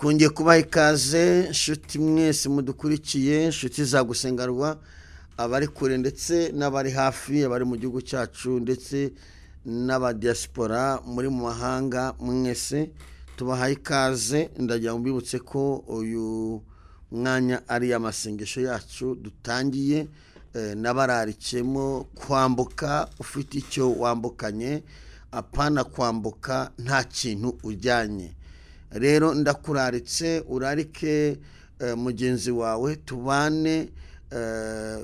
twongeye kubaha ikaze nshuti mwese mudukurikiye, nshuti za gusengerwa, abari kure ndetse n'abari hafi, abari mu gihugu cyacu ndetse n'abadiaspora muri mu mahanga, mwese tubahaye ikaze. Ndagira ngo mbibutse ko uyu mwanya ari amasengesho yacu dutangiye, n'abararikemo kwambuka ufite icyo wambukanye, apana kwambuka nta kintu ujyanye. Rero ndakuraritse urarike mugenzi wawe tubane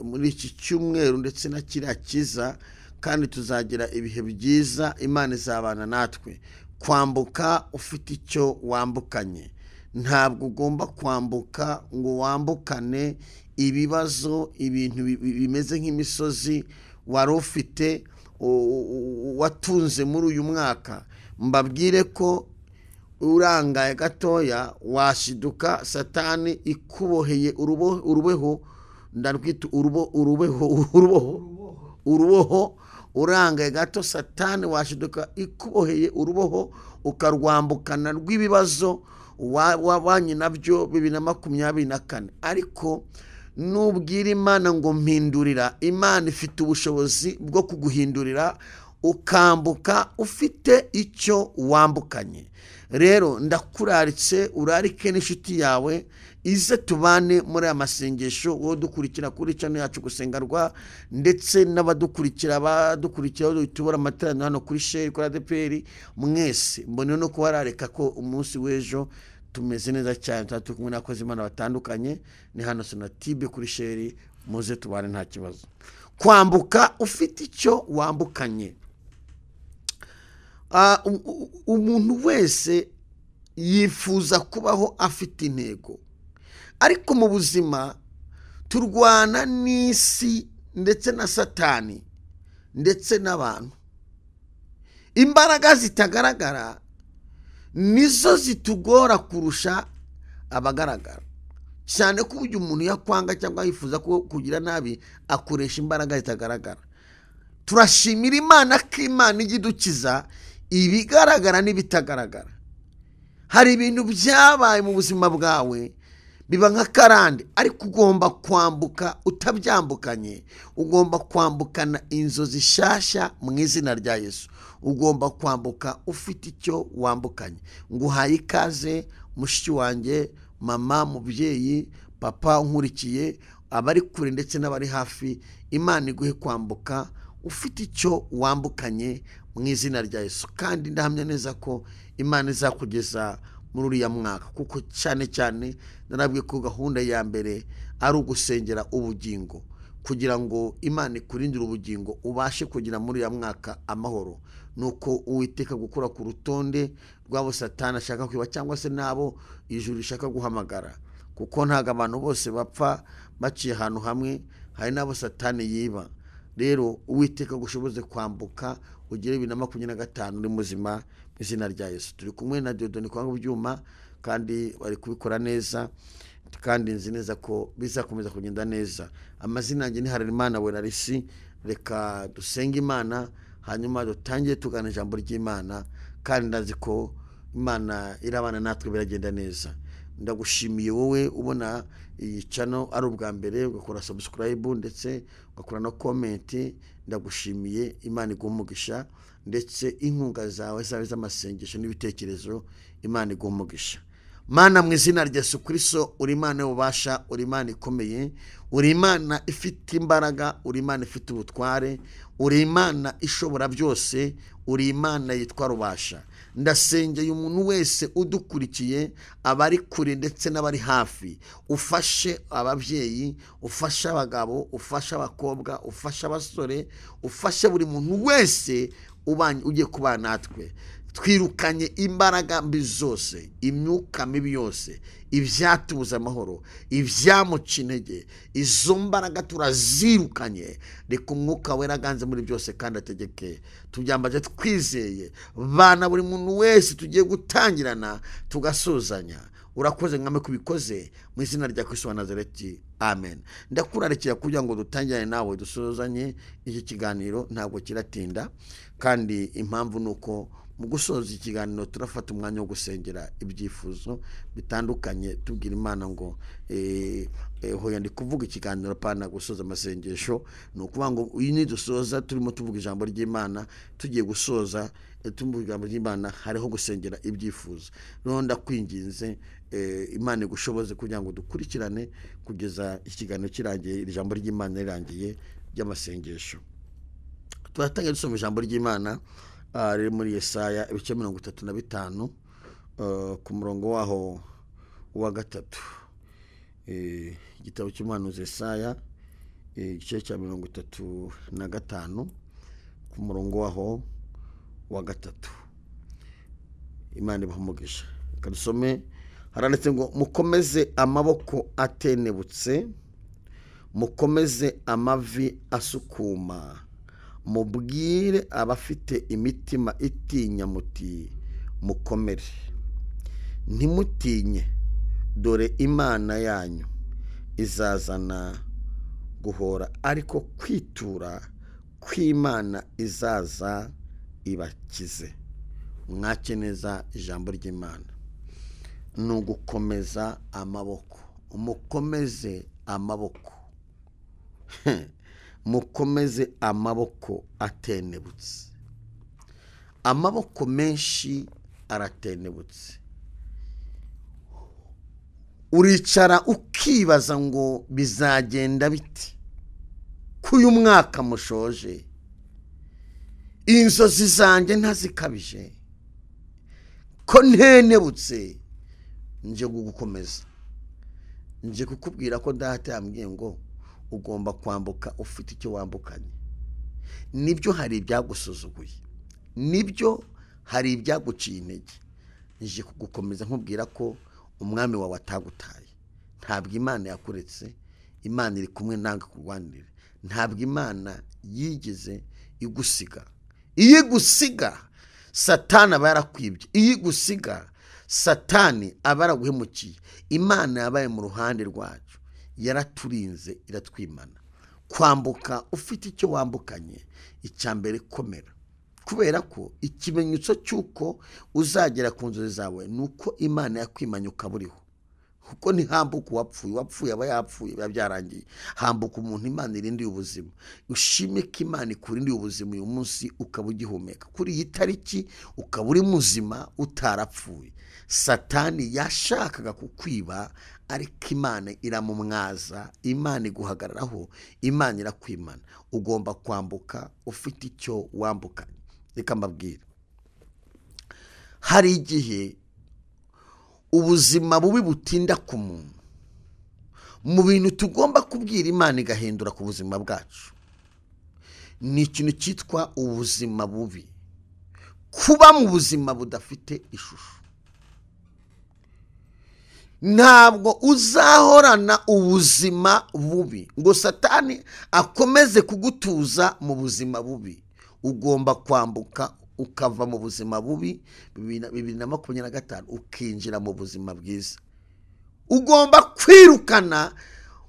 muri iki cyumweru ndetse na kiriya kiza, kandi tuzagira ibihe byiza. Imana izabana natwe. Kwambuka ufite icyo wambukanye, ntabwo ugomba kwambuka ngo wambukane ibibazo, ibintu bimeze nk'imisozi wari ufite watunze muri uyu mwaka. Mbabwire ko urangaye gatoya washiduka satani ikuboheye urubeho, ndarwita uruboho. Urangaye gato satani washiduka ikuboheye uruboho, ukarwambukana rw'ibibazo wabanye nabyo 2024. Ariko nubwira Imana ngo mpindurira, Imana ifite ubushobozi bwo kuguhindurira ukambuka ufite icyo wambukanye. Rero ndakuraritse urarike n'inshuti yawe ize tubane muri aya masengesho, wowe dukurikira kuri channel yacu gusengerwa, ndetse n'abadukurikira tubora amateraniro hano kuri share kuri ADPR. Mwese mbone no kubarareka ko umunsi w'ejo tumeze neza cyane, turi kumwe n'abakozi Imana batandukanye. Ni hano Sonatibe kuri share, muze tubane nta kibazo. Kwambuka ufite icyo wambukanye. Umuntu wese yifuza kubaho afite intego, ariko mu buzima turwana n'isi ndetse na satani ndetse n'abantu. Imbaraga zitagaragara nizo zitugora kurusha abagaragara, cyane ko uburyo umuntu yakwanga cyangwa yifuza kugira nabi akoresha imbaraga zitagaragara. Turashimira Imana ko Imana igidukiza ibigaragara n'ibitagaragara. Hari ibintu byabaye mu buzima bwawe biba nka karande, ariko ugomba kwambuka utabyambukanye. Ugomba kwambukana inzozi shasha mu izina rya Yesu. Ugomba kwambuka ufite icyo wambukanye. Nguhaye ikaze mushiki wanjye, mama, mubyeyi, papa nkurikiye, abari kure ndetse n'abari hafi. Imana iguhe kwambuka ufite icyo wambukanye mu izina rya Yesu. Kandi ndahamya neza ko Imana izakugeza muri uriya mwaka, kuko cyane narabwiye ko gahunda ya mbere ari ugusengera ubugingo, kugira ngo Imana ikurindire ubugingo ubashe kugira muri uriya mwaka amahoro. Nuko Uwiteka gukura ku rutonde rw'abo satani ashaka kwiba cyangwa se nabo ijuru rishaka guhamagara, kuko ntago abantu bose bapfa baciye ahantu hamwe, hari nabo satani yiba. Rero Uwiteka gushoboze kwambuka ugire 2025 uri muzima mu izina rya Yesu. Turi kumwe na Dieudonne kwanga byuma, kandi bari kubikora neza, kandi nzi neza ko bizakomeza kugenda neza. Amazina yanjye ni Harerimana Werarisi. Reka dusenge Imana, hanyuma dutangiye tugana ijambo ry'Imana, kandi ndazi ko Imana irabana natwe biragenda neza. Ndagushimiye wowe ubona iyi channel ari ubwa mbere ugakora subscribe ndetse ugakora no comment. Ndagushimiye. Imana igumugisha, ndetse inkunga zawe z'amasengesho n'ibitekerezo Imana igumugisha. Mana mu izina rya Yesu Kristo, uri Imana y'ububasha, uri Imana ikomeye, uri Imana ifite imbaraga, uri Imana ifite ubutware, uri Imana ishobora byose, uri Imana yitwa Rubasha. Ndasengeye umuntu wese udukurikiye, abari kure ndetse n'abari hafi. Ufashe ababyeyi, ufashe abagabo, ufashe abakobwa, ufashe abasore, ufashe buri muntu wese ugiye kubana natwe. Twirukanye imbaraga mbi zose, imyuka mibi yose, ibyatubuza amahoro, ibyamuca intege. Izo mbaraga turazirukanye. Reka umwuka wera aganze muri byose kandi ategeke. Tubyambaje twizeye, bana buri muntu wese tugiye gutangirana tugasuzanya. Urakoze mwame kubikoze mu izina rya Kristo wa Nazareti. Amen. Ndakurarekera kugira ngo dutangirane nawe dusuzanye iki kiganiro, ntabwo kiratinda, kandi impamvu nuko mu gusoza ikiganiro turafata umwanya wo gusengera ibyifuzo bitandukanye tubwira Imana ngo hoya ndi kuvuga ikiganiro pana gusoza amasengesho no kuvuga ngo uyu ni dusoza turimo tuvuga ijambo ry'Imana tugiye gusoza tumvuga ijambo ry'Imana hariho gusengera ibyifuzo rero ndakwinginze Imana igushoboze kugira ngo dukurikirane kugeza ikiganiro kirangiye ijambo ry'Imana rirangiye ry'amasengesho. Turatangira dusoma ijambo ry'Imana riri muri Yesaya ibice 35 ku murongo waho wa 3. Igitabo cy'umuhanuzi Yesaya igice cya 35 ku murongo waho wa 3. Imana ibahumugisha. Kadusome haranditse ngo mukomeze amaboko atenebutse, mukomeze amavi asukuma, mubwire abafite imitima itinya muti mukomere, ntimutinye dore Imana yanyu izazana guhora, ariko kwitura kw'Imana izaza ibakize. Mwake neza ijambo ry'Imana ni ugukomeza amaboko. Mukomeze amaboko mukomeze amaboko atenebutse. Amaboko menshi aratenebutse. Uricara ukibaza ngo bizagenda biti kuyu mwaka mushoje, inzozi zanjye ntazikabije ko ntenebutse. Nje gukomeza, nje kukubwira ko data yambwiye ngo ugomba kwambuka ufite icyo wambukanye. Nibyo hari ibyagusuzuguye, nibyo hari ibyaguciye intege. Nje kugukomeza nkubwira ko umwami wawe atagutaye. Ntabwo Imana yakuretse, Imana iri kumwe nawe kurwanira. Ntabwo Imana yigeze igusiga. Iyo igusiga Satani aba yarakwibye, iyo igusiga Satani aba yaraguhemukiye. Imana yabaye mu ruhande rwacu, yaraturinze iratwimana. Kwambuka ufite icyo wambukanye, icyambere komera, kubera ko ikimenyetso cyuko uzagera ku nzozi zawe nuko Imana yakwimanye ukaburiho. Kuko ntihambuka uwapfuye aba yapfuye, biba byarangiye. Hambuka umuntu Imana irindiye ubuzima. Ushime ko Imana ikurindiye ubuzima uyu munsi ukaba ugihumeka. Kuri iyi tariki ukaba uri muzima utarapfuye. Satani yashakaga kukwiba, ariko Imana iramumwaza, Imana iguhagararaho, Imana irakwimana. Ugomba kwambuka ufite icyo wambukanye. Reka mbabwira, hari igihe ubuzima bubi butinda ku muntu. Mu bintu tugomba kubwira Imana igahindura ku buzima bwacu ni ikintu cyitwa ubuzima bubi. Kuba mu buzima budafite ishusho. Ntabwo uzahorana ubuzima bubi ngo Satani akomeze kugutuza mu buzima bubi. Ugomba kwambuka ukava mu buzima bubi 2025 ukinjira mu buzima bwiza. Ugomba kwirukana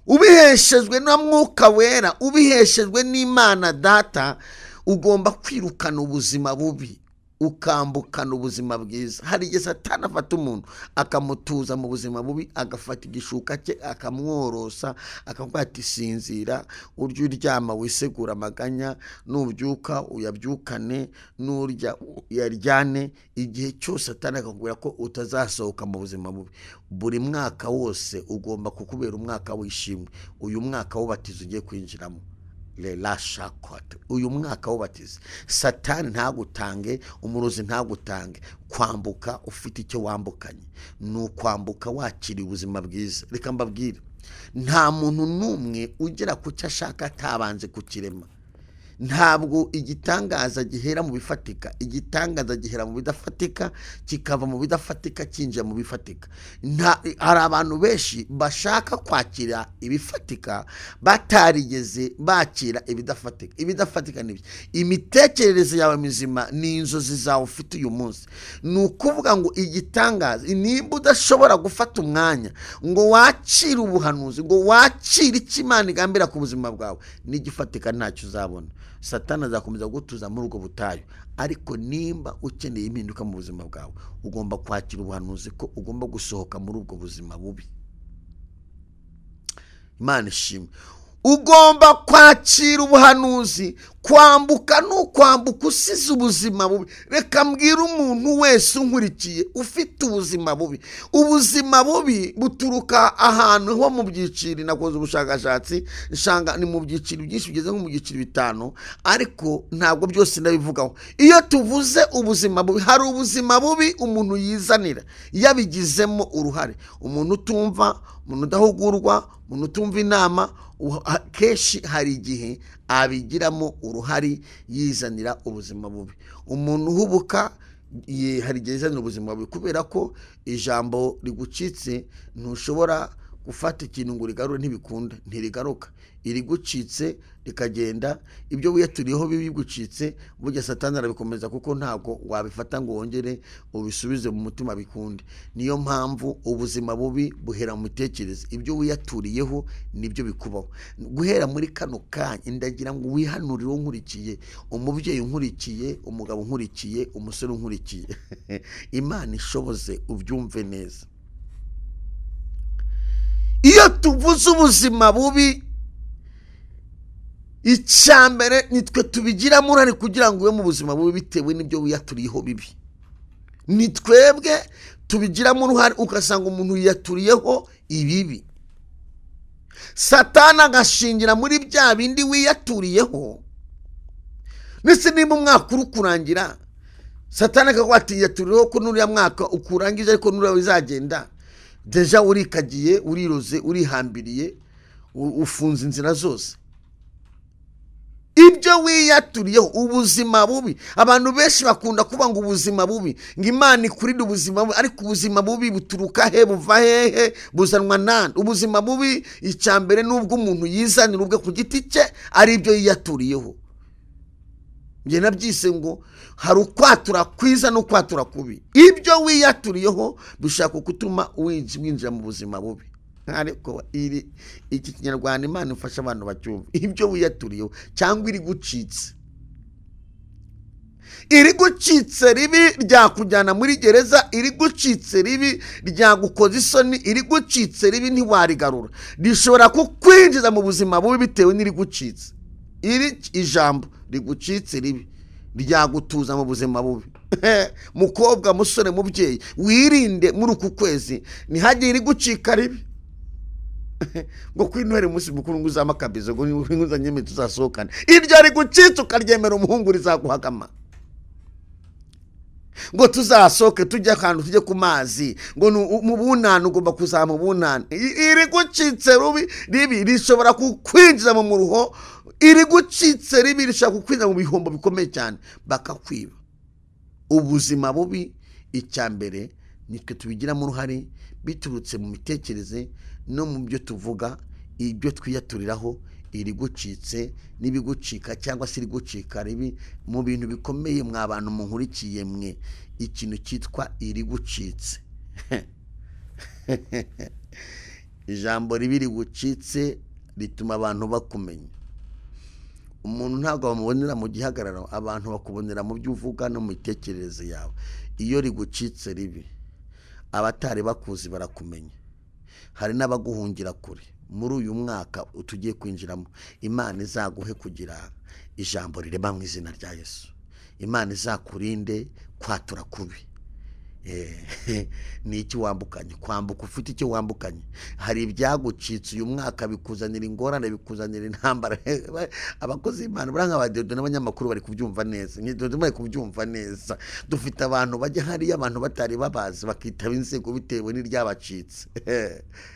ubiheshejwe na Mwuka Wera, ubiheshejwe n'Imana Data. Ugomba kwirukana ubuzima bubi ukambukana ubuzima bwiza. Hari igihe Satani afata umuntu akamutuza mu buzima bubi, agafata igishuka cye akamworosa, akavuga ati sinzira, urya uryama wisegura amaganya, nubyuka uyabyukane, nurya uyaryane. Igihe cyose Satani akakubwira ko utazasohoka mu buzima bubi. Buri mwaka wose ugomba kukubera umwaka wishimwe. Uyu mwaka w'ubatizo ugiye kwinjiramo, uyu mwaka w'ubatizo, Satani ntagutange, umurozi ntagutange. Kwambuka ufite icyo wambukanye ni ukwambuka wakiriye ubuzima bwiza. Reka mbabwire, nta muntu n'umwe ugera ku cyo ashaka atabanze kukirema. Ntabwo igitangaza gihera mu bifatika, igitangaza gihera mu bidafatika, kikava mu bidafatika kinjira mu bifatika. Hari abantu benshi bashaka kwakira ibifatika batarigeze bakira ibidafatika. Ibidafatika ni imitekerereze yawe mizima, ni inzozi zawe ufite uyu munsi. Ni ukuvuga ngo igitangaza, nimba udashobora gufata umwanya ngo wakire ubuhanuzi, ngo wakire icyo Imana igambira ku buzima bwawe, n'igifatika ntacyo uzabona. Satani azakomeza gutuza muri ubwo butayu. Ariko nimba ukeneye impinduka mu buzima bwawe, ugomba kwakira ubuhanuzi ko ugomba gusohoka muri ubwo buzima bubi. Imana ishimwe. Ugomba kwakira ubuhanuzi, kwambuka n'ukwambuka usize ubuzima bubi. Reka mbwira umuntu wese unkurikiye ufite ubuzima bubi. Ubuzima bubi buturuka ahantu ho mu byiciro. Nakoze ubushakashatsi nsanga ni mu byiciro byinshi, bigeze nko mu byiciro 5, ariko ntabwo byose ndabivugaho. Iyo tuvuze ubuzima bubi, hari ubuzima bubi umuntu yizanira yabigizemo uruhare. Umuntu utumva, umuntu udahugurwa, umuntu utumva inama, kenshi hari igihe abigiramo uruhare yizanira ubuzima bubi. Umuntu uhubuka hari igihe yizanira ubuzima bubi kubera ko ijambo rigucitse ntushobora gufata ikintu ngo rigarure, ntibikunda, ntirigaruka. Irigucitse rikagenda, ibyo wiyaturiyeho bigucitse, burya Satani arabikomeza kuko ntabwo wabifata ngo wongere ubisubize mu mutima bikunde. Niyo mpamvu ubuzima bubi buhera mu mitekerereze. Ibyo wiyaturiyeho nibyo bikubaho. Guhera muri kano kanya ndagira ngo wihanurire unkurikiye, umubyeyi unkurikiye, umugabo unkurikiye, umusore unkurikiye. Imana ishoboze ubyumve neza. Iyo tuvuze ubuzima bubi, icyambere nitwe tubigiramo uruhare kugira ngo ube mu buzima bubi bitewe n'ibyo wiyaturiyeho bibi. Nitwebwe tubigiramo uruhare, ugasanga umuntu yiyaturiyeho ibibi. Satani agashingira muri bya bindi wiyaturiyeho. Ndetse niba umwaka uri kurangira, Satani akakwatiyaturiyeho ko n'uriya mwaka ukurangije ariko n'uriya bizagenda. Deja urikagiye, uriroze, urihambiriye, ufunze inzira zose. Ibyo wiyaturiyeho ubuzima bubi. Abantu benshi bakunda kuba ngo ubuzima bubi, ngo Imana ikurinde ubuzima bubi, ariko ubuzima bubi buturuka he, buva hehe, buzanwa nande? Ubuzima bubi icyambere nubwo umuntu yizanira ubwe ku giti cye, ari ibyo yiyaturiyeho. Nge nabyise ngo hari ukwatura kwiza no kwatura kubi. Ibyo wiyaturiyeho bishaka kutuma winjira mu buzima bubi. Ariko iki Kinyarwanda Imana ifasha abantu bacyumva. Ibyo wiyaturiyeho cyangwa irigucitse. Irigucitse ribi ryakujyana muri gereza, irigucitse ribi ryagukoza isoni, irigucitse ribi ntiwarigarura. Rishobora kukwinjiza mu buzima bubi bitewe n'irigucitse. Iri ijambo rigucitse ribi ryagutuza mu buzima bubi. Mukobwa, musore, mubyeyi, wirinde muri uku kwezi ntihagire irigucika ribi. Ngo kwinwere umunsi mukuru nguzama kabizo ngo nguzanyeme tuzasohokana. Iryo rigucitse ukaryemera umuhungu rizaguhagama. Ngo tuzasohoke tujya ahantu tujye ku mazi, ngo mu bunani ugomba kuzama mu bunani. Irigucitse ribi rishobora kukwinjiza mu muruho. Irigucitse ribi rishaka kukwinjiza mu bihombo bikomeye cyane, bakakwiba. Ubuzima bubi icyambere nitwe tubigiramo uruhare biturutse mu mitekerereze no mu byo tuvuga, ibyo twiyaturiraho. Irigucitse n'ibigucika cyangwa se irigucika ribi mu bintu bikomeye mwa bantu munkurikiye mwe. Ikintu cyitwa irigucitse. Ijambo ribi rigucitse rituma abantu bakumenya. Umuntu ntabwo bamubonera mu gihagararo, abantu bakubonera mu byo uvuga no mu mitekerereze yawe. Iyo rigucitse ribi, abatari bakuzi barakumenya. Hari n'abaguhungira kure. Muri uyu mwaka tugiye kwinjiramo, Imana izaguhe kugira ijambo rirema mu izina rya Yesu. Imana izakurinde kwatura kubi. Ni iki wambukanye? Kwambuka ufite icyo wambukanye. Hari ibyagucitse uyu mwaka bikuzanira ingorane, bikuzanira intambara. Abakozi b'Imana buranga abadedo n'abanyamakuru bari kubyumva neza. Ngidodo bari kubyumva neza. Dufite abantu bajya hari abantu batari babazi bakitaba insego bitewe n'iryabacitse.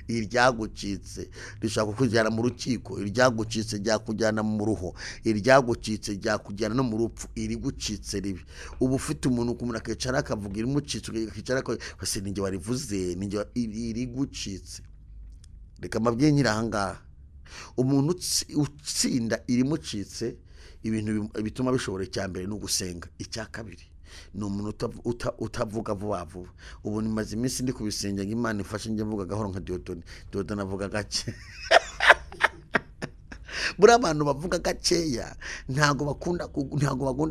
Iryagucitse rishaka kukujyana mu rukiko, iryagucitse ryakujyana mu ruho, iryagucitse ryakujyana no mu rupfu. Irigucitse ribi. Ubu ufite umuntu kumuna kecara akavuga irimucitse kicara ko base ninjye warivuze, ninjye irigucitse. Reka mabwiye nyirahanga, umuntu utsinda irimucitse ibintu bituma bishobora cyambere no gusenga. Icya kabiri ni umuntu utavuga vuba vuba. Ubu nimaze iminsi ndi kubisengera Imana ifashe njye mvuga gahoro nka Diyodoni avuga gake. buriya abantu bavuga gakeya ntabwo bakunda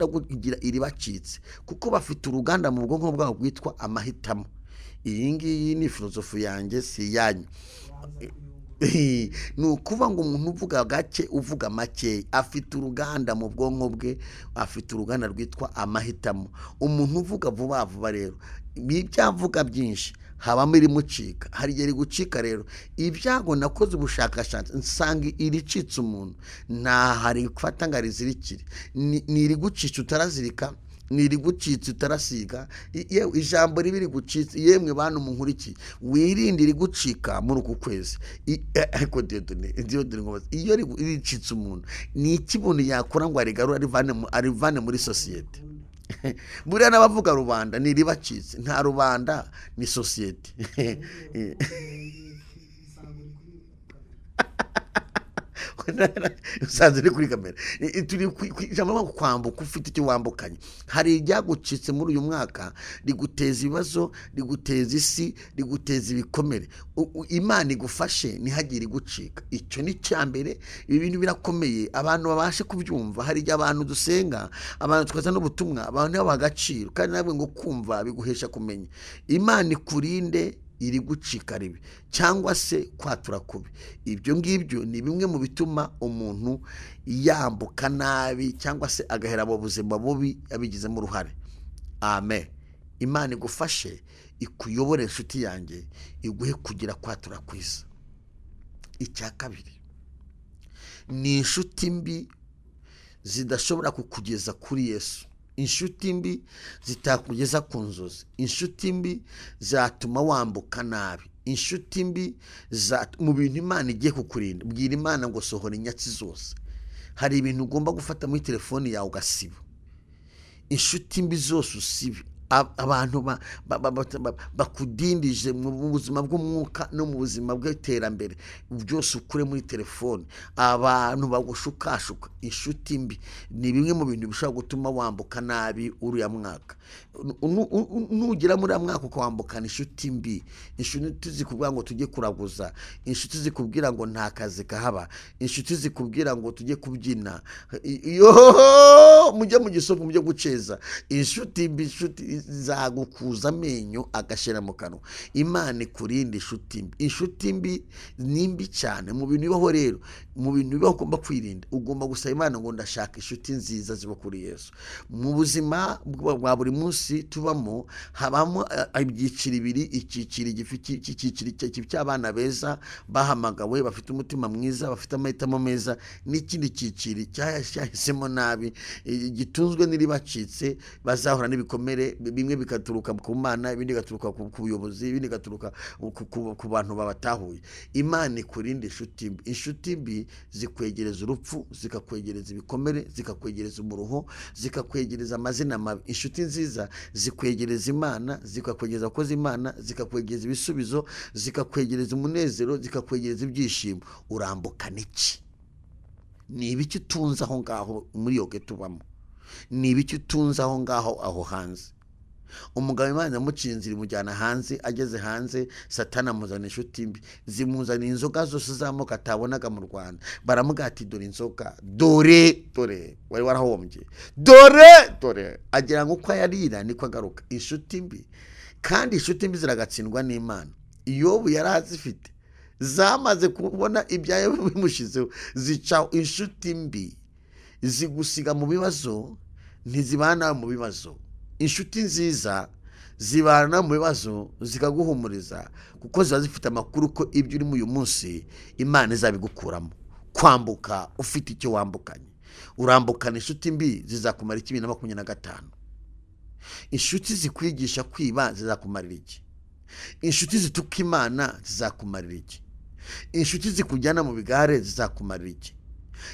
kugira iribacitse, kuko bafite uruganda mu bwonko bwabo rwitwa amahitamo. Iyi ngiyi ni filozofi yanjye, si iyanyu. Ni ukuvuga ngo umuntu uvuga gake, uvuga make, afite uruganda mu bwonko bwe, afite uruganda rwitwa amahitamo. Umuntu uvuga vuba vuba rero ibyavuga byinshi habamo irimucika, hari igihe rigucika. rero ibyago nakoze ubushakashatsi nsanga iricitse umuntu nta hari gufata ngo arizirikire, ni irigucica utarazirika, ni irigucitse utarasiga. Yewe ijambo ribi rigucitse, yemwe bantu munkurikiye, wirinde irigucika muri uku kwezi. Ariko Dieudonne ngo iyo ricitse umuntu ni iki umuntu yakora ngo arigarure arivane muri sosiyete? Buriya n'abavuga rubanda ni iribacitse, nta rubanda ni sosiyete. Usanze uri kuri kamera, turi ijambo kwambuka ufite icyo wambukanye. Hari iryagucitse muri uyu mwaka riguteza ibibazo, riguteza isi, riguteza ibikomere. Imana igufashe ntihagire igucika. Icyo ni cyambere. Ibi bintu birakomeye abantu babashe kubyumva. Hari igihe abantu dusenga, abantu twaza n'ubutumwa, abantu baha agaciro, kandi nabwo ngo kumva biguhesha kumenya. Imana ikurinde iri gucika ribi cyangwa se kwatura kubi. Ibyo ngibyo ni bimwe mu bituma umuntu yambuka nabi cyangwa se agahera mu buzima bubi abigizemo uruhare. Amen. Imana igufashe, ikuyobore inshuti yanjye, iguhe kugira kwatura kwiza. Icya kabiri, ni inshuti mbi zidashobora kukugeza kuri Yesu. Inshuti mbi zitakugeza ku nzozi. Inshuti mbi zatuma wambuka nabi. Inshuti mbi mu bintu Imana igiye kukurinda. Bwira Imana ngo sohora inyatsi zose. Hari ibintu ugomba gufata muri telefoni yawe ugasiba. Inshuti mbi zose usibe. Abantu bakudindije mu buzima bw'umwuka no mu buzima bw'iterambere, byose ukure muri telefoni. Abantu bagushukashuka. Inshuti mbi ni bimwe mu bintu bishobora gutuma wambuka nabi uriya mwaka. Nugira muri mwaka ukawambukana inshuti mbi, inshuti zikubwira ngo tujye kuraguza, inshuti zikubwira ngo nta kazi kahaba, inshuti zikubwira ngo tujye kubyina, mujye mu gisoko mujye guceza. Inshuti mbi, inshuti zagukuza amenyo agashira mu kanwa. Imana ikurinde inshuti mbi. Inshuti mbi ni mbi cyane. Mu bintu bibaho rero, mu bintu bibaho ugomba kwirinda, ugomba gusaba Imana ngo ndashaka inshuti nziza ziba kuri Yesu. Mu buzima bwa buri munsi tubamo habamo ibyiciro bibiri. Icyiciro cy'abana beza bahamagawe, bafite umutima mwiza, bafite amahitamo meza, n'ikindi cyiciro cyahisemo nabi, gitunzwe n'iribacitse, bazahura n'ibikomere. Bimwe bikaturuka ku Mana, ibindi bigaturuka ku buyobozi, ibindi bigaturuka ku bantu babatahuye. Imana ikurinde inshuti mbi. Inshuti mbi zikwegereza urupfu, zikakwegereza ibikomere, zikakwegereza umuruho, zikakwegereza amazina mabi. Inshuti nziza zikwegereza Imana, zikakwegereza abakozi Imana, zikakwegereza ibisubizo, zikakwegereza umunezero, zikakwegereza ibyishimo. Urambukana iki? Ni ibiki utunze aho ngaho muri yoge tubamo? Ni ibiki utunze aho ngaho aho hanze? Umugabo Imana yamucinzira imujyana hanze. Ageze hanze, Satani amuzana inshuti mbi, zimuzana inzoga zose z'amoko atabonaga mu Rwanda. Baramuga ati dore inzoga, dore wari warahombye, dore agira ngo uko yarira niko agaruka. Inshuti mbi, kandi inshuti mbi ziragatsindwa n'Imana. Yobu yari azifite, zamaze kubona ibyayo bimushizeho zicaho. Inshuti mbi zigusiga mu bibazo, ntizibana mu bibazo. Inshuti nziza zibana mu bibazo zikaguhumuriza, kuko ziba zifite amakuru ko ibyo uri mu uyu munsi Imana izabigukuramo. Kwambuka ufite icyo wambukanye. Urambukana inshuti mbi zizakumara 2025. Inshuti zikwigisha kwiba zizakumarira iki? Inshuti zituka Imana zizakumarira iki? Inshuti zikujyana mu bigare zizakumarira iki?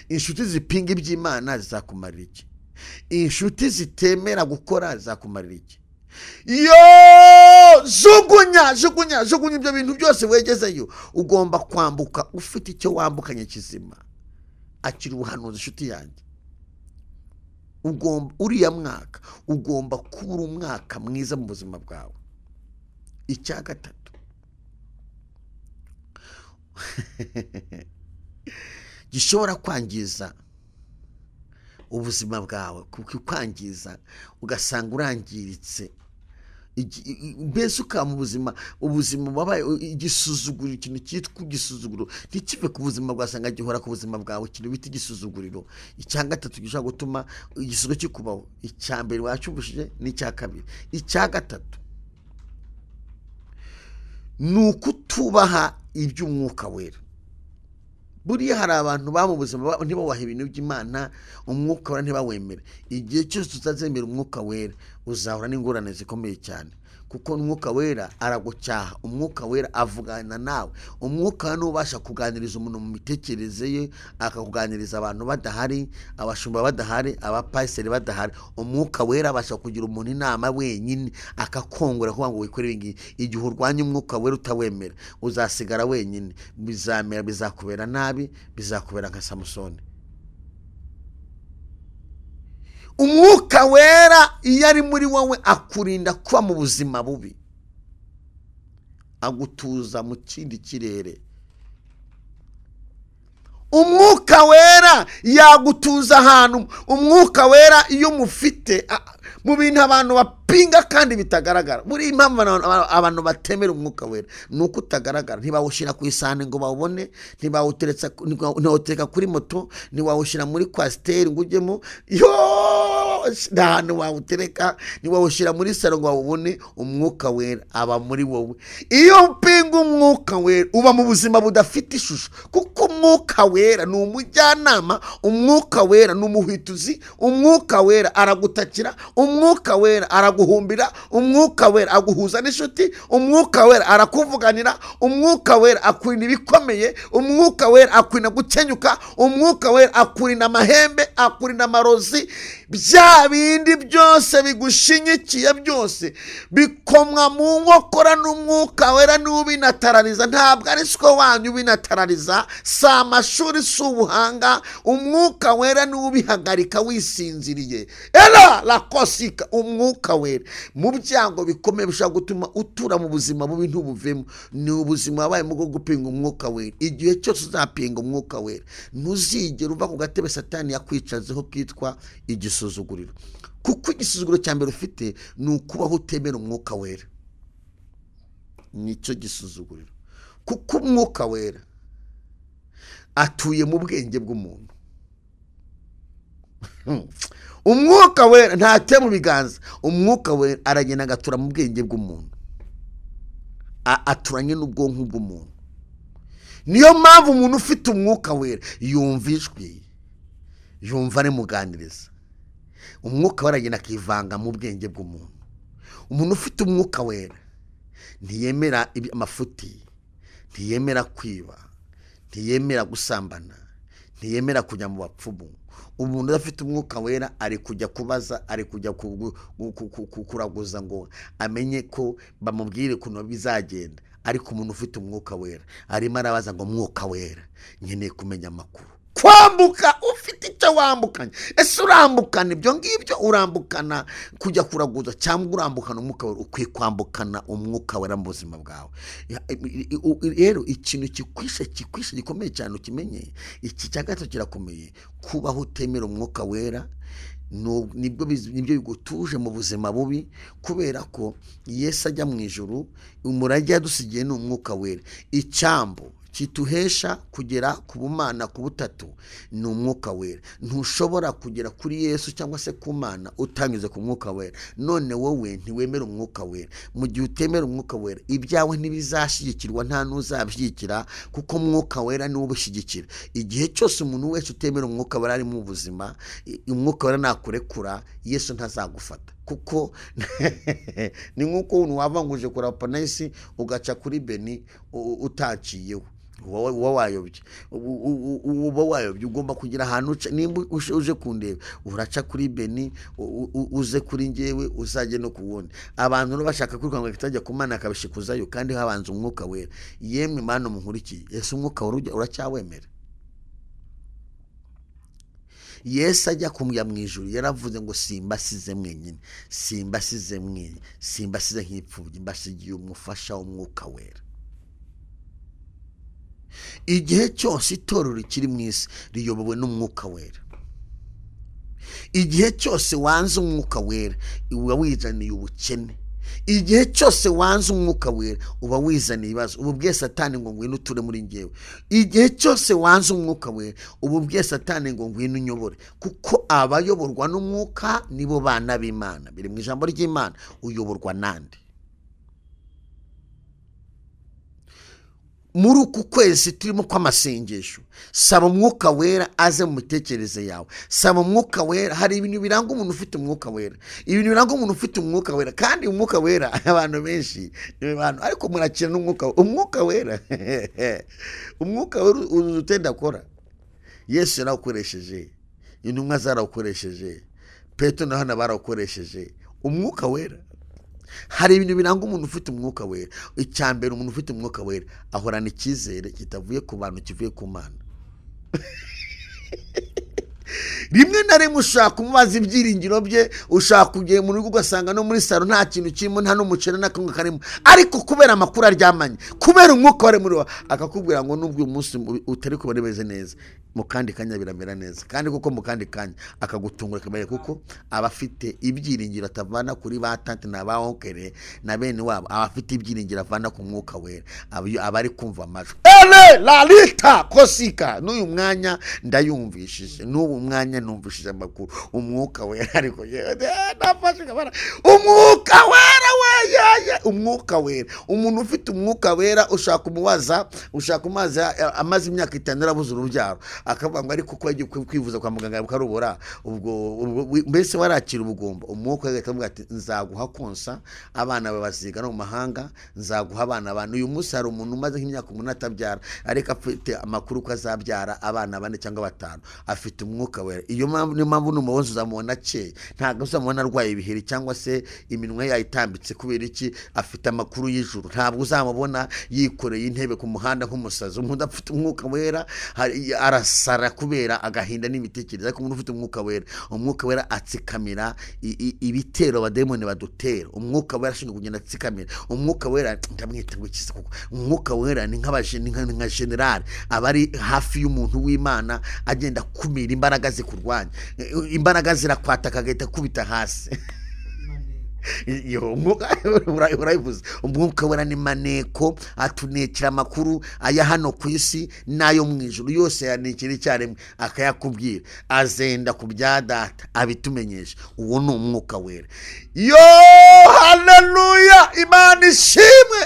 Inshuti zipinga iby'Imana zizakumarira iki? Inshuti zitemera gukora zizakumarira iki? Jugunya ibyo bintu byose wegezeyo. Ugomba kwambuka ufite icyo wambukanye kizima. Akiri ubuhanuzi inshuti yanjye. Uriya mwaka ugomba kuba umwaka mwiza mu buzima bwawe. Icya gatatu, gishobora kwangiza ubuzima bwawe, kukwangiza ugasanga urangiritse, mbese ukaba mu ubuzima wabaye igisuzuguriro. Ikintu cyitwa igisuzuguriro ntikive ku buzima bwasanga gihora ku buzima bwawe, ikintu bita igisuzuguriro. Icya gatatu gishobora gutuma igisuzuguriro kikubaho, icya mbere wacyumvishije n'icya kabiri. Icya gatatu ni ukutubaha iby'umwuka wera. Buriya hari abantu ba mu buzima ntibawaha ibintu by'Imana, umwuka wera ntibawemere. Igihe cyose tutazemera umwuka wera uzahura n'ingorane zikomeye cyane, kuko umwuka wera aragucyaha, umwuka wera avugana nawe, umwuka n'ubasha kuganiriza umuntu mu mitekerereze ye, akakuganiriza abantu badahari, abashumba badahari, abapasiteri badahari. Umwuka wera abasha kugira umuntu inama wenyine, akakongora kugira ngo wikore ibi. Igihe urwanya umwuka wera utawemera, uzasigara wenyine, bizamera, bizakubera nabi, bizakubera nka Samusoni. Umwuka wera iyo ari muri wowe akurinda kuba mu buzima bubi, agutuza mu kindi kirere. Umwuka wera yagutuza ahantu. Umwuka wera iyo mufite mu bintu abantu bapinga kandi bitagaragara. Buri impamvu abantu batemera umwuka wera ni uko utagaragara. Ntibawushyira ku isahani ngo bawubone, ntibawutereka kuri moto, ntiwawushyira muri kwasiteri ngo ujyemo, nta hantu wawutereka, ntiwawushyira muri salo ngo wawubone. Umwuka wera aba muri wowe. Iyo upinga umwuka wera uba mu buzima budafite ishusho, kuko umwuka wera ni umujyanama, umwuka wera ni umuhwituzi, umwuka wera aragutakira, umwuka wera araguhumbira, umwuka wera aguhuza n'inshuti, umwuka wera arakuvuganira, umwuka wera akurinda ibikomeye, umwuka wera akurinda gukenyuka, umwuka wera akurinda amahembe, akurinda amarozi. Bya bindi byose bigushinyikiye byose bikomwa mu nkokora n'umwuka wera n'ubinatarariza. Ntabwo ari siko wanyu ubinatarariza, si amashuri, si ubuhanga. Umwuka wera n'ubihagarika wisinziriye. Era la kosika. Umwuka wera mu byango bikomeye bishobora gutuma utura mu buzima bubi ntubuvemo, ni ubuzima wabayemo bwo gupinga umwuka wera. Igihe cyose uzapinga umwuka wera, ntuzigera uva ku gatebe Satani yakwicazeho kitwa igisuzuguriro, kuko igisuzuguriro cya mbere ufite ni ukubaho utemera umwuka wera. Nicyo gisuzuguriro, kuko umwuka wera atuye mu bwenge bw'umuntu. Umwuka wera ntate mu biganza, umwuka wera aragenda agatura mu bwenge bw'umuntu, aturanye n'ubwonko bw'umuntu. Niyo mpamvu umuntu ufite umwuka wera yumva ijwi, yumva ari muganiriza. Umwuka wera agenda akivanga mu bwenge bw'umuntu. Umuntu ufite umwuka wera ntiyemera amafuti, ntiyemera kwiba, ntiyemera gusambana, ntiyemera kujya mu bapfumu. Umuntu udafite umwuka wera ari kujya kubaza, ari kujya kuraguza ngo amenye ko bamubwire ukuntu bizagenda. Ariko umuntu ufite umwuka wera arimo arabaza ngo umwuka wera, nkeneye kumenya amakuru. Kwambuka, ufite icyo wambukanye. Ese urambukana ibyo ngibyo? Urambukana kujya kuraguza cyangwa urambukana umwuka wera? Ukwiye kwambukana umwuka wera mu buzima bwawe. Rero ikintu kikwishe gikomeye cyane ukimenye. Iki cya gatatu kirakomeye, kubaho utemera umwuka wera. Nibyo bigutuje mu buzima bubi, kubera ko Yesu ajya mu ijuru, umurage yadusigiye ni umwuka wera. Icyambu kituhesha kugera ku bumana, ku butatu, ni umwuka wera. Ntushobora kugera kuri Yesu cyangwa se ku Mana utanyuze ku mwuka wera. None wowe ntiwemera umwuka wera. Mu gihe utemera umwuka wera, ibyawe ntibizashyigikirwa, nta n'uzabishyigikira, kuko umwuka wera niwo ubishyigikira. Igihe cyose umuntu wese utemera umwuka wera ari mu buzima, umwuka wera nakurekura, Yesu ntazagufata. Kuko ni nk'uko wavanguje kuri Apanayisi ugaca kuri Beni utaciyeho, uba wayobye. Ugomba kugira ahantu uca. Nimba uje kundeba, uraca kuri Beni, uze kuri njyewe, uzajye no ku wundi. Abantu bashaka kwiruka ngo kitajya ku Mana akabishikuzayo, kandi habanza umwuka wera. Yemwe Mana munkurikiye, Yesu umwuka wera uracyawemera? Yesu ajya kumujya mu ijuru yaravuze ngo simbasize mwenyine, simbasize nk'ipfubyi, mbasigiye umufasha w'umwuka wera. igihe cyose itorero rikiri mu isi riyobowe n'umwuka wera. Igihe cyose wanze umwuka wera uba wizaniye ubukene. Igihe cyose wanze umwuka wera uba wizaniye ibibazo. Ubu bwiye Satani ngo ngwino uture muri njyewe. Igihe cyose wanze umwuka wera ubu bwiye Satani ngo ngwino unyobore, kuko abayoborwa n'umwuka nibo bana b'Imana. Biri mu ijambo ry'Imana. Uyoborwa nande? Muri uku kwezi turimo kw'amasengesho, saba umwuka wera aze mu mitekerereze yawe. Saba umwuka wera. Hari ibintu biranga umuntu ufite umwuka wera. Ibintu biranga umuntu ufite umwuka wera. Kandi umwuka wera abantu benshi ariko murakira umwuka wera. Umwuka wera utenda akora. Yesu yarawukoresheje, intumwa zarawukoresheje, Petero na Hana barawukoresheje. Umwuka wera. Hari ibintu biranga umuntu ufite umwuka wera. Icyambere, umuntu ufite umwuka wera ahorana icyizere kitavuye ku bantu, kivuye ku Mana. Rimwe na rimwe ushaka kumubaza ibyiringiro bye, ushaka kugera mu rugo ugasanga no muri saro nta kintu kirimo, nta n'umuceri n'akanwa karimo, ariko kubera amakuru aryamanye, kubera umwuka wari muri we, akakubwira ngo nubwo uyu munsi utari kubona bimeze neza, mu kandi kanya biramera neza. Kandi kuko mu kandi kanya akagutungura kamere, kuko abafite ibyiringiro atavana kuri ba tante na ba onkere na bene wabo, abafite ibyiringiro avana ku mwuka wera, abari kumva amajwi. La lita kosika. N'uyu mwanya ndayumvishije, n'ubu mwanya numvishije amakuru. Umwuka wera ariko nafashe kabara. Umwuka wera umwuka wera. Umuntu ufite umwuka wera ushaka kumubaza amaze imyaka 5 arabuze urubyaro, akavuga ngo ariko ko yagiye kwivuza kwa muganga bukarubora, ubwo mbese warakira ubugomba. Umwuka wera akavuga ati nzaguha konsa abana babaziga no mu mahanga, nzaguha abana abantu. Uyu munsi hari umuntu umaze nk'imyaka 8 atabyara, ariko afite amakuru ko azabyara abana 4 cyangwa 5, afite umwuka wera. Iyo mpamvu n'umuhozo uzamubona cye, ntabwo uzamubona arwaye ibiheri cyangwa se iminwa yayitambitse. Kubera iki? Afite amakuru y'ijuru. Ntabwo uzamubona yikoreye intebe ku muhanda nk'umusazi. Umuntu afite umwuka wera arasara kubera agahinda n'imitekerereze. Ariko umuntu ufite umwuka wera, umwuka wera atsikamira ibitero abademoni badutera. Umwuka wera ashinzwe kugenda atsikamira. Umwuka wera ndamwita ngo ikize, kuko umwuka wera ni nka general abari hafi y'umuntu w'Imana, agenda kumira imbaraga zikurwanya. Imbaraga zirakwataka agahita kubita hasi. Urayivuze. Umwuka wera ni maneko, atunekera amakuru aya hano ku isi nayo mu ijuru, yose yanekera icyarimwe akayakubwira, azenda ku bya data abitumenyesha. Uwo ni umwuka wera. Haleluya!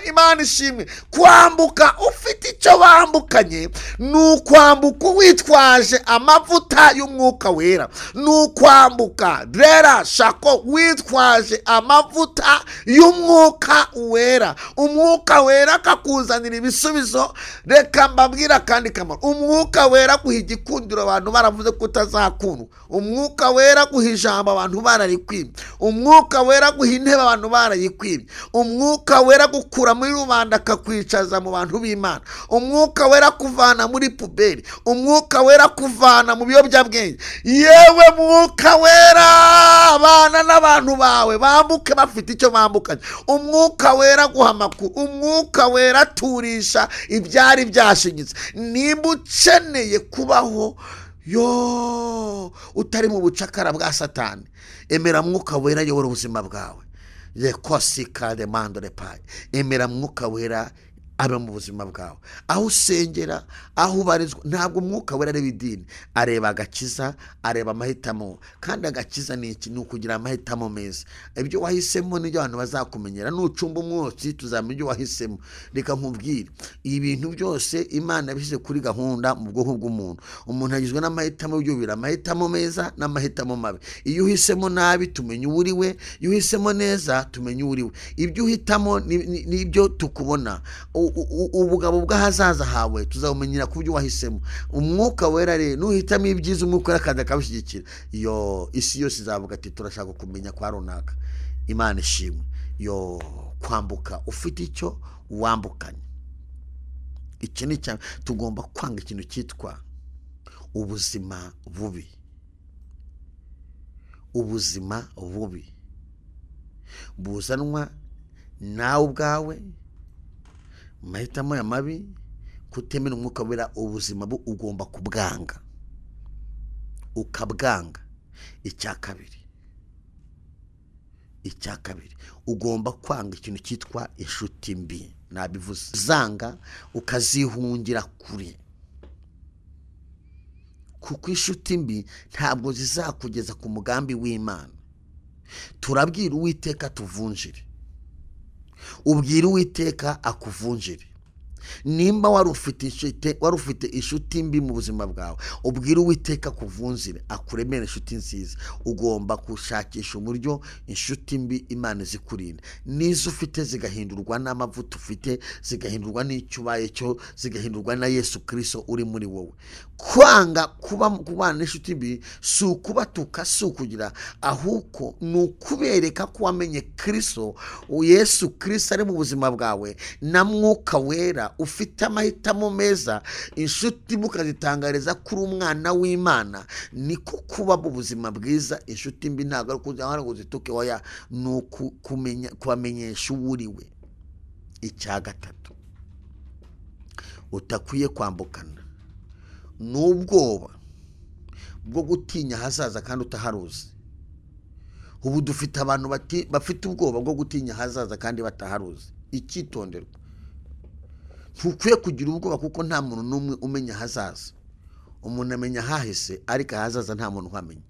Imana ishimwe. Kwambuka ufite icyo bambukanye, nukwambuka witwaje amavuta y'umwuka wera. Nukwambuka rera shako witwaje amavuta y'umwuka wera. Umwuka wera akakuzanira ibisubizo. Reka mbabwira kandi kamaro. Umwuka wera guha igikundiro abantu baravuze ko utazakundwa. Umwuka wera guha ijambo abantu bararikwimye. Umwuka wera guha intebe abantu barayikwimye. Umwuka wera gukura muri rubanda akakwicaza mu bantu b'Imana. Umwuka wera kuvana muri puberi. Umwuka wera kuvana mu biyobyabwenge. Yewe mwuka wera, abana n'abantu bawe bambuke bafite icyo bambukanye. Umwuka wera guha amakuru. Umwuka wera turisha ibyari byashinyitse. Nimba ukeneye kubaho utari mu bucakara bwa Satani, emera mwuka wera yobora ubuzima bwawe. Yekosika de mandore pai. Emera mwuka wera abe mu buzima bwawe. Aho usengera, aho ubarizwa, ntabwo umwuka wera areba idini, areba agakiza, areba amahitamo. Kandi agakiza ni iki? Ni ukugira amahitamo meza. Ibyo wahisemo n'ibyo abantu bazakumenyera. Nucumba umwotsi tuzamenya ibyo wahisemo. Reka nkubwire, ibintu byose Imana yabishyize kuri gahunda mu bwonko bw'umuntu. Umuntu agizwe n'amahitamo y'ubira, amahitamo meza n'amahitamo mabi. Iyo uhisemo nabi tumenya uri we, iyo uhisemo neza tumenya uri we. Ibyo uhitamo nibyo tukubona. Ubugabo bw'ahazaza hawe tuzabumenyera ku byo wahisemo. Umwuka wera rero nuhitamo ibyiza, umwuka wera kandi akabishyigikira, isi yose izavuga ati turashaka kumenya kwa runaka. Imana ishimwe. Kwambuka ufite icyo wambukanye. Icyo ni cyane. Tugomba kwanga ikintu cyitwa ubuzima bubi. Ubuzima bubi buzanwa nawe ubwawe, mahitamo ya mabi, kutemera umwuka wera ubuzima ugomba kubwanga, ukabwanga. icya kabiri ugomba kwanga ikintu cyitwa inshuti mbi. Nabivuze, zanga ukazihungira kure, kuko inshuti mbi ntabwo zizakugeza ku mugambi w'Imana. Turabwira Uwiteka tuvunjire, ubwira Uwiteka akuvunjire. Nimba wari ufite inshuti mbi mu buzima bwawe, ubwira Uwiteka kuvunjire, akuremere inshuti nziza. Ugomba gushakisha uburyo inshuti mbi Imana zikurinda. Nizo ufite zigahindurwa n'amavuta ufite, zigahindurwa n'icyo ubaye cyo, zigahindurwa na Yesu Kristo uri muri wowe. Kwanga kubana n'inshuti mbi si ukubatuka, si ukugira, ahubwo ni ukubereka ko wamenye Kristo, Yesu Kristo ari mu buzima bwawe, na mwuka wera ufite amahitamo meza. Inshuti mukazitangariza kuri umwana w'Imana, niko kuba mu buzima bwiza. Inshuti mbi ntabwo ari kugira ngo zituke, oya, ni kubamenyesha uwo uriwe. icya gatatu utakwiye kwambukana n'ubwoba bwo gutinya hazaza kandi utaharuzi. Ubu dufite abantu bafite ubwoba bwo gutinya hazaza kandi bataharuzi. Icyitonderwa, ntukwiye kugira ubwoba, kuko nta muntu n'umwe umenya hazaza. Umuntu amenya hahise, ariko hazaza nta muntu uhamenya.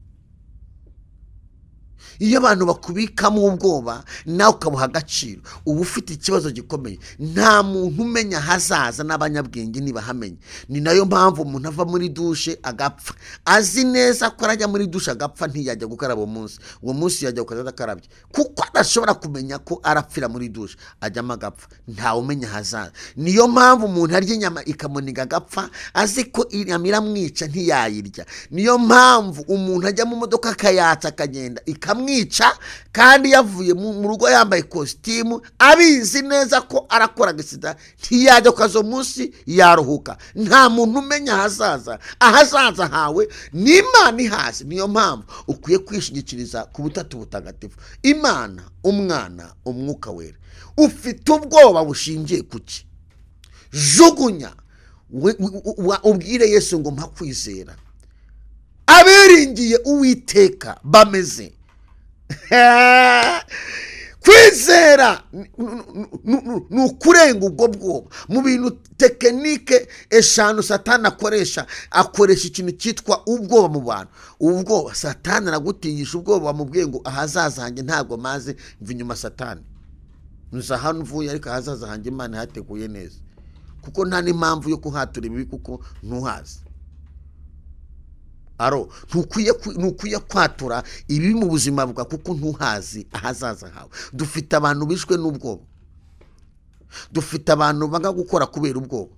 Iyo abantu bakubikamo ubwoba nawe ukabuha agaciro, uba ufite ikibazo gikomeye. Nta muntu umenya hazaza, n'abanyabwenge ntibahamenye. Ni nayo mpamvu umuntu ava muri dushe agapfa, azi neza ko arajya muri dushe agapfa, ntiyajya gukaraba uwo munsi yajya gukaza akarabye, kuko adashobora kumenya ko arapfira muri dushe, ajyamo agapfa. Ntawe umenya hazaza. Niyo mpamvu umuntu arya inyama ikamuniga agapfa, azi ko inyama iramwica ntiyayirya. Niyo mpamvu umuntu ajya mu modoka akayatsa akagenda ikamwica, kandi yavuye mu rugo yambaye kositimu, abizi neza ko arakora agisida, ntiyajya kukaza munsi yaruhuka. Nta muntu umenya hazaza. Ahazaza hawe ni Imana ihazi. Niyo mpamvu ukwiye kwishingikiriza ku butatu butagatifu: Imana, Umwana, Umwuka wera. Ufite ubwoba bushingiye kuki? Jugunya, ubwire Yesu ngo mpa kwizera. Abiringiye Uwiteka bameze kwizera ni ukurenga ubwo bwoba. Mu bintu tekinike eshanu Satani akoresha ikintu cyitwa ubwoba mu bantu. Ubwoba, Satani aragutinyisha ubwoba, wamubwiye ngo ahazaza hanjye ntabwo maze, mva inyuma Satani, nza hano uvuye, ariko ahazaza hanjye Imana yateguye neza, kuko nta n'impamvu yo kuhatura ibibi, kuko ntuhazi. Ntukwiye kwatura ibi mu buzima bwa, kuko ntuhazi ahazaza hawe. Dufite abantu bishwe n'ubwoba, dufite abantu banga gukora kubera ubwoba,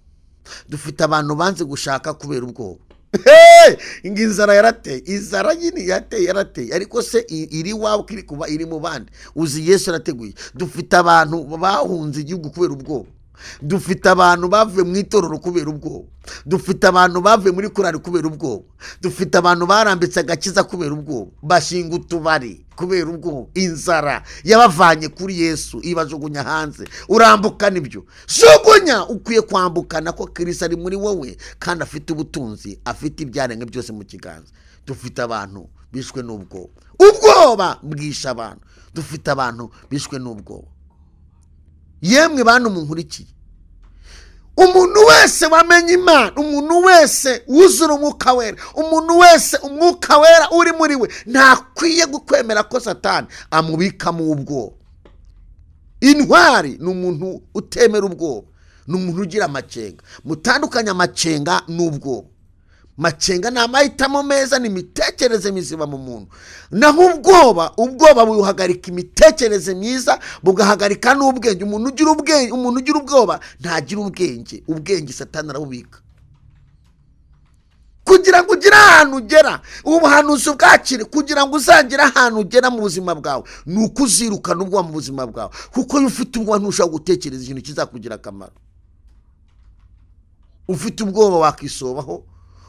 dufite abantu banze gushaka kubera ubwoba. Inzara yarateye, inzara nyine yarateye, ariko se iri wawe kiri kuba iri mu bandi, uzi Yesu yarateguye. Dufite abantu bahunze igihugu kubera ubwoba, dufite abantu bavuye mu itorero kubera ubwoba, dufite abantu bavuye muri korari kubera ubwoba, dufite abantu barambitse agakiza kubera ubwoba, bashinga utubari kubera ubwoba. Inzara yabavanye kuri Yesu ibajugunya hanze. Urambukana ibyo, jugunya. Ukwiye kwambukana ko Kristo ari muri wowe, kandi afite ubutunzi, afite ibyaremwe byose mu kiganza. Dufite abantu bishwe n'ubwoba, ubwoba bwisha abantu. Dufite abantu bishwe n'ubwoba. Yemwe bantu munkurikiye, umuntu wese wamenye Imana, umuntu wese wuzura Umwuka wera, umuntu wese Umwuka wera uri muri we, ntakwiye gukwemera ko Satani amubikamo ubwoba. Intwari ni umuntu utemera ubwoba, ni umuntu ugira amacenga. Mutandukanya amacenga n'ubwoba. Macenga ni amahitamo meza, ni imitekerereze mizima mu muntu. Naho ubwoba buhagarika imitekerereze myiza, bugahagarika n'ubwenge. Umuntu ugira ubwoba ntagira ubwenge. Ubwenge Satani arabubika. Kugira ngo ugire ahantu ugera, ubuhanuzi bwakire, kugira ngo uzagire ahantu ugera mu buzima bwawe, ni uko uzirukana ubwoba mu buzima bwawe, kuko iyo ufite ubwoba ntushobora gutekereza ikintu kizakugira akamaro. Ufite ubwoba wakisobaho,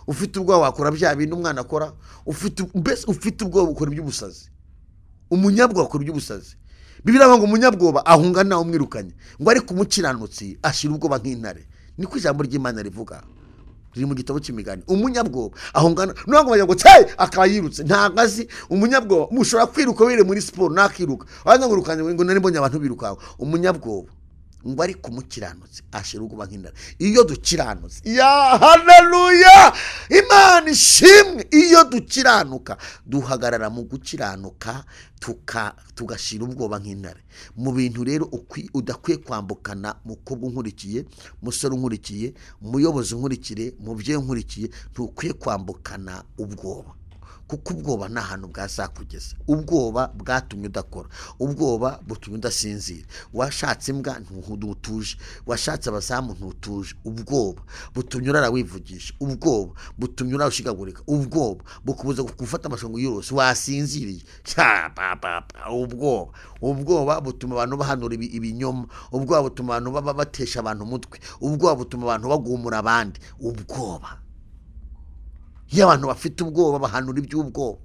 ufite ubwoba wakora bya bintu umwana akora, ufite ubwoba ukora iby'ubusazi. Umunyabwoba akora iby'ubusazi. Bibiliya ngo umunyabwoba ahunga nawe umwirukanye, ngo ariko umukiranutsi ashira ubwoba nk'intare. niko ijambo ry'Imana rivuga, riri mu gitabo cy'imigani. Umunyabwoba aho ngana nubwo bajya ngo cyayi akaba yirutse, ntabwo azi umunyabwoba. Mushobora kwiruka wire muri siporo nakiruka abana ngurukanye ngo nari mbonye abantu birukaho. Umunyabwoba ngo ari kumukiranutse ashira uguba nk'indara. Iyo dukiranutse, ya haleluya, Imana ishimwe, iyo dukiranuka duhagarara mu gukiranuka tugashira ubwoba nk'intare. Mu bintu rero udakwiye kwambukana, mukobwa unkurikiye, musore unkurikiye, muyobozi unkurikire, mubyeyi unkurikiye, ntukwiye kwambukana ubwoba, kuko ubwoba nta hantu bwazakugeza. Ubwoba bwatumye udakora, ubwoba butumye udasinzira, washatse imbwa ntutuje, washatse abazamu ntutuje, ubwoba butumye urara wivugisha, ubwoba butumye urara ushigagurika, ubwoba bukubuza gufata amashongo yose wasinziriye. Ubwoba butuma abantu bahanura ibinyoma, ubwoba butuma abantu batesha abantu umutwe, ubwoba butuma abantu bagumura abandi. Ubwoba, iyo abantu bafite ubwoba bahanura iby'ubwoba.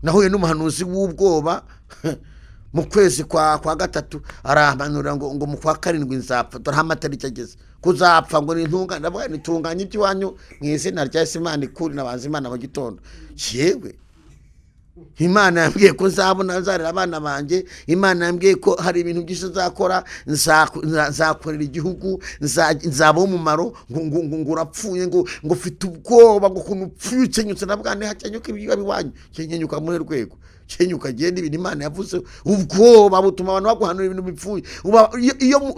Nahuye n'umuhanuzi w'ubwoba mu kwezi kwa gatatu, arahanura ngo mu kwa karindwi nzapfa, dore amatariki ageze kuzapfa, ngo nitunganye iby'iwanyu mu izina rya Yesu, Imana ikuri nabanza Imana mu gitondo. Yewe Imana yambwiye ko nzabona nzarira abana banjye, Imana yambwiye ko hari ibintu byinshi nzakora, nzakorera igihugu, nzaba umumaro. ngo urapfuye, ngo ufite ubwoba, ngo ukuntu upfuye ukenyutse na bwane hakenyuka ibiba biwanyu, kenyuka muri rwego, kenyuka genda ibintu Imana yavuze. Ubwoba butuma abantu baguhanura ibintu bipfuye.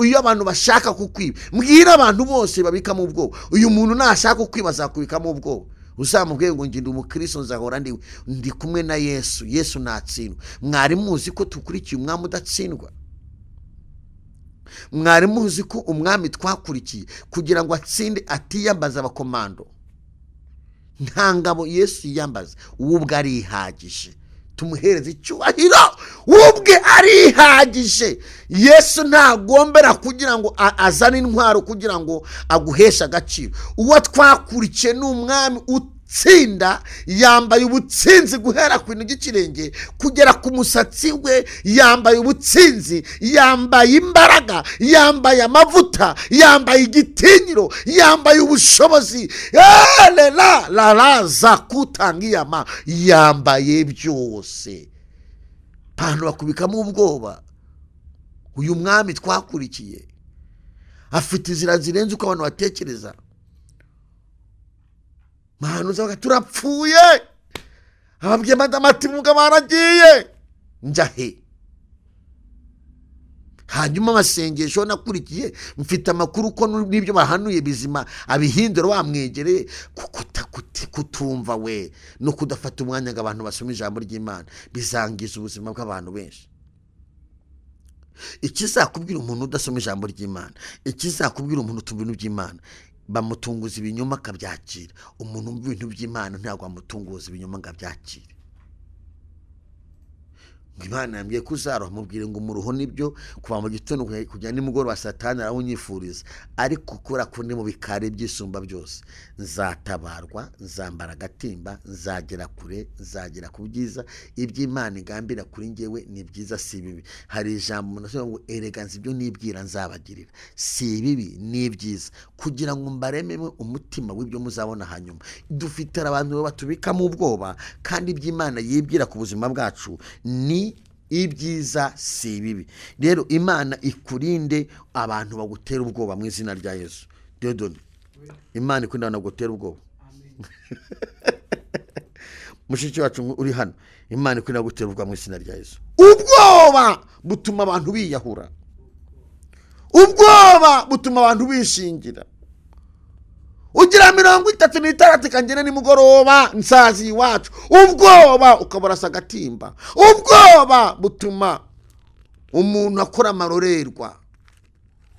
Iyo abantu bashaka kukwiba, mbwira abantu bose babikamo ubwoba. Uyu muntu nashaka kukwiba azakubikamo ubwoba. Uzamubwiye ngo ngende umukristo nzahora ndi kumwe na Yesu, Yesu natsindwa. Mwari muzi ko tukurikiye umwami udatsindwa? Mwari muzi ko umwami twakurikiye kugira ngo atsinde atiyambaza abakomando? Nta ngabo Yesu yiyambaza, ubwe arihagije. Tumuhereze icyubahiro, ubwe arihagije. Yesu ntagombera kugira ngo azane intwaro kugira ngo aguheshe agaciro. Uwo twakurikiye ni umwami utsinda, yambaye ubutsinzi guhera ku bintu by'ikirenge kugera ku musatsi we, yambaye ubutsinzi, yambaye imbaraga, yambaye amavuta, yambaye igitinyiro, yambaye ubushobozi, za kutangiyama, yambaye byose. Abantu bakubikamo ubwoba. Uyu mwami twakurikiye afite inzira zirenze uko abantu batekereza. Mahanuzi avuga turapfuye, ababwiye madama ati mugabo aragiye, njya he? Hanyuma amasengesho nakurikiye, mfite amakuru ko n'ibyo bahanuye bizima abihindura wamwegereye. Kutumva we no kudafata umwanya ngo abantu basome ijambo ry'Imana bizangiza ubuzima bw'abantu benshi. Ikizakubwira umuntu udasoma ijambo ry'Imana, ikizakubwira umuntu utumva ibintu by'Imana, bamutunguza ibinyoma akabyakira. Umuntu mu bintu by'Imana ntabwo amutunguza ibinyoma ngo abyakire. Imana yambwiye ko uzaroha, mubwire ngo umuruho nibyo kuva mu gitondo kujya nimugoroba Satani arawunyifuriza, ariko kubera ko ndi mu bikari by'isumba byose, nzatabarwa, nzambara agatimba, nzagera kure, nzagera ku byiza. Iby'Imana igambira kuri njyewe ni byiza si bibi. Hari ijambo umuntu avuga ngo erega nzi ibyo nibwira nzabagirira, si bibi ni byiza, kugira ngo mbarememo umutima w'ibyo muzabona hanyuma. Dufite abantu batubikamo ubwoba, kandi iby'Imana yibwira ku buzima bwacu ni ibyiza si bibi. Rero Imana ikurinde abantu bagutera ubwoba mu izina rya Yesu. Dodoni, Imana ikurinde abantu bagutera ubwoba. Mushiki wacu uri hano, Imana ikurinde bagutera ubwoba mu izina rya Yesu. Ubwoba butuma abantu biyahura, ubwoba butuma abantu bishingira. Ugira 36 kangene nimugoroba nsazi iwacu, ubwoba ukaborasa agatimba. Ubwoba butuma umuntu akora amarorerwa.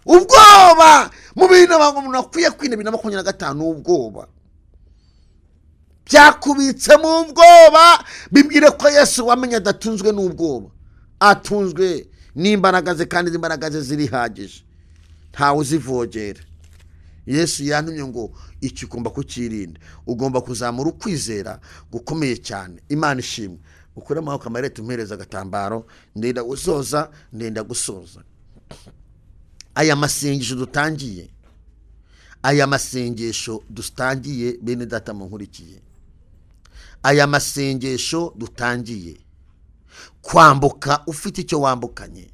Ubwoba mu bintu abantu umuntu akwiye kwinebina 25. Ubwoba byakubitse mu ubwoba. Bibwire ko Yesu wamenye adatunzwe n'ubwoba, atunzwe n'imbaraga ze, kandi imbaraga ze zirihagije, ntawe uzivogera. Yesu yantumye ngo iki ugomba kukirinda, ugomba kuzamura ukwizera gukomeye cyane. Imana ishimwe. Ukure amaboko amarete umpereza agatambaro, ndenda gusoza. aya masengesho dutangiye, aya masengesho dutangiye bene data munkurikiye, aya masengesho dutangiye, kwambuka ufite icyo wambukanye,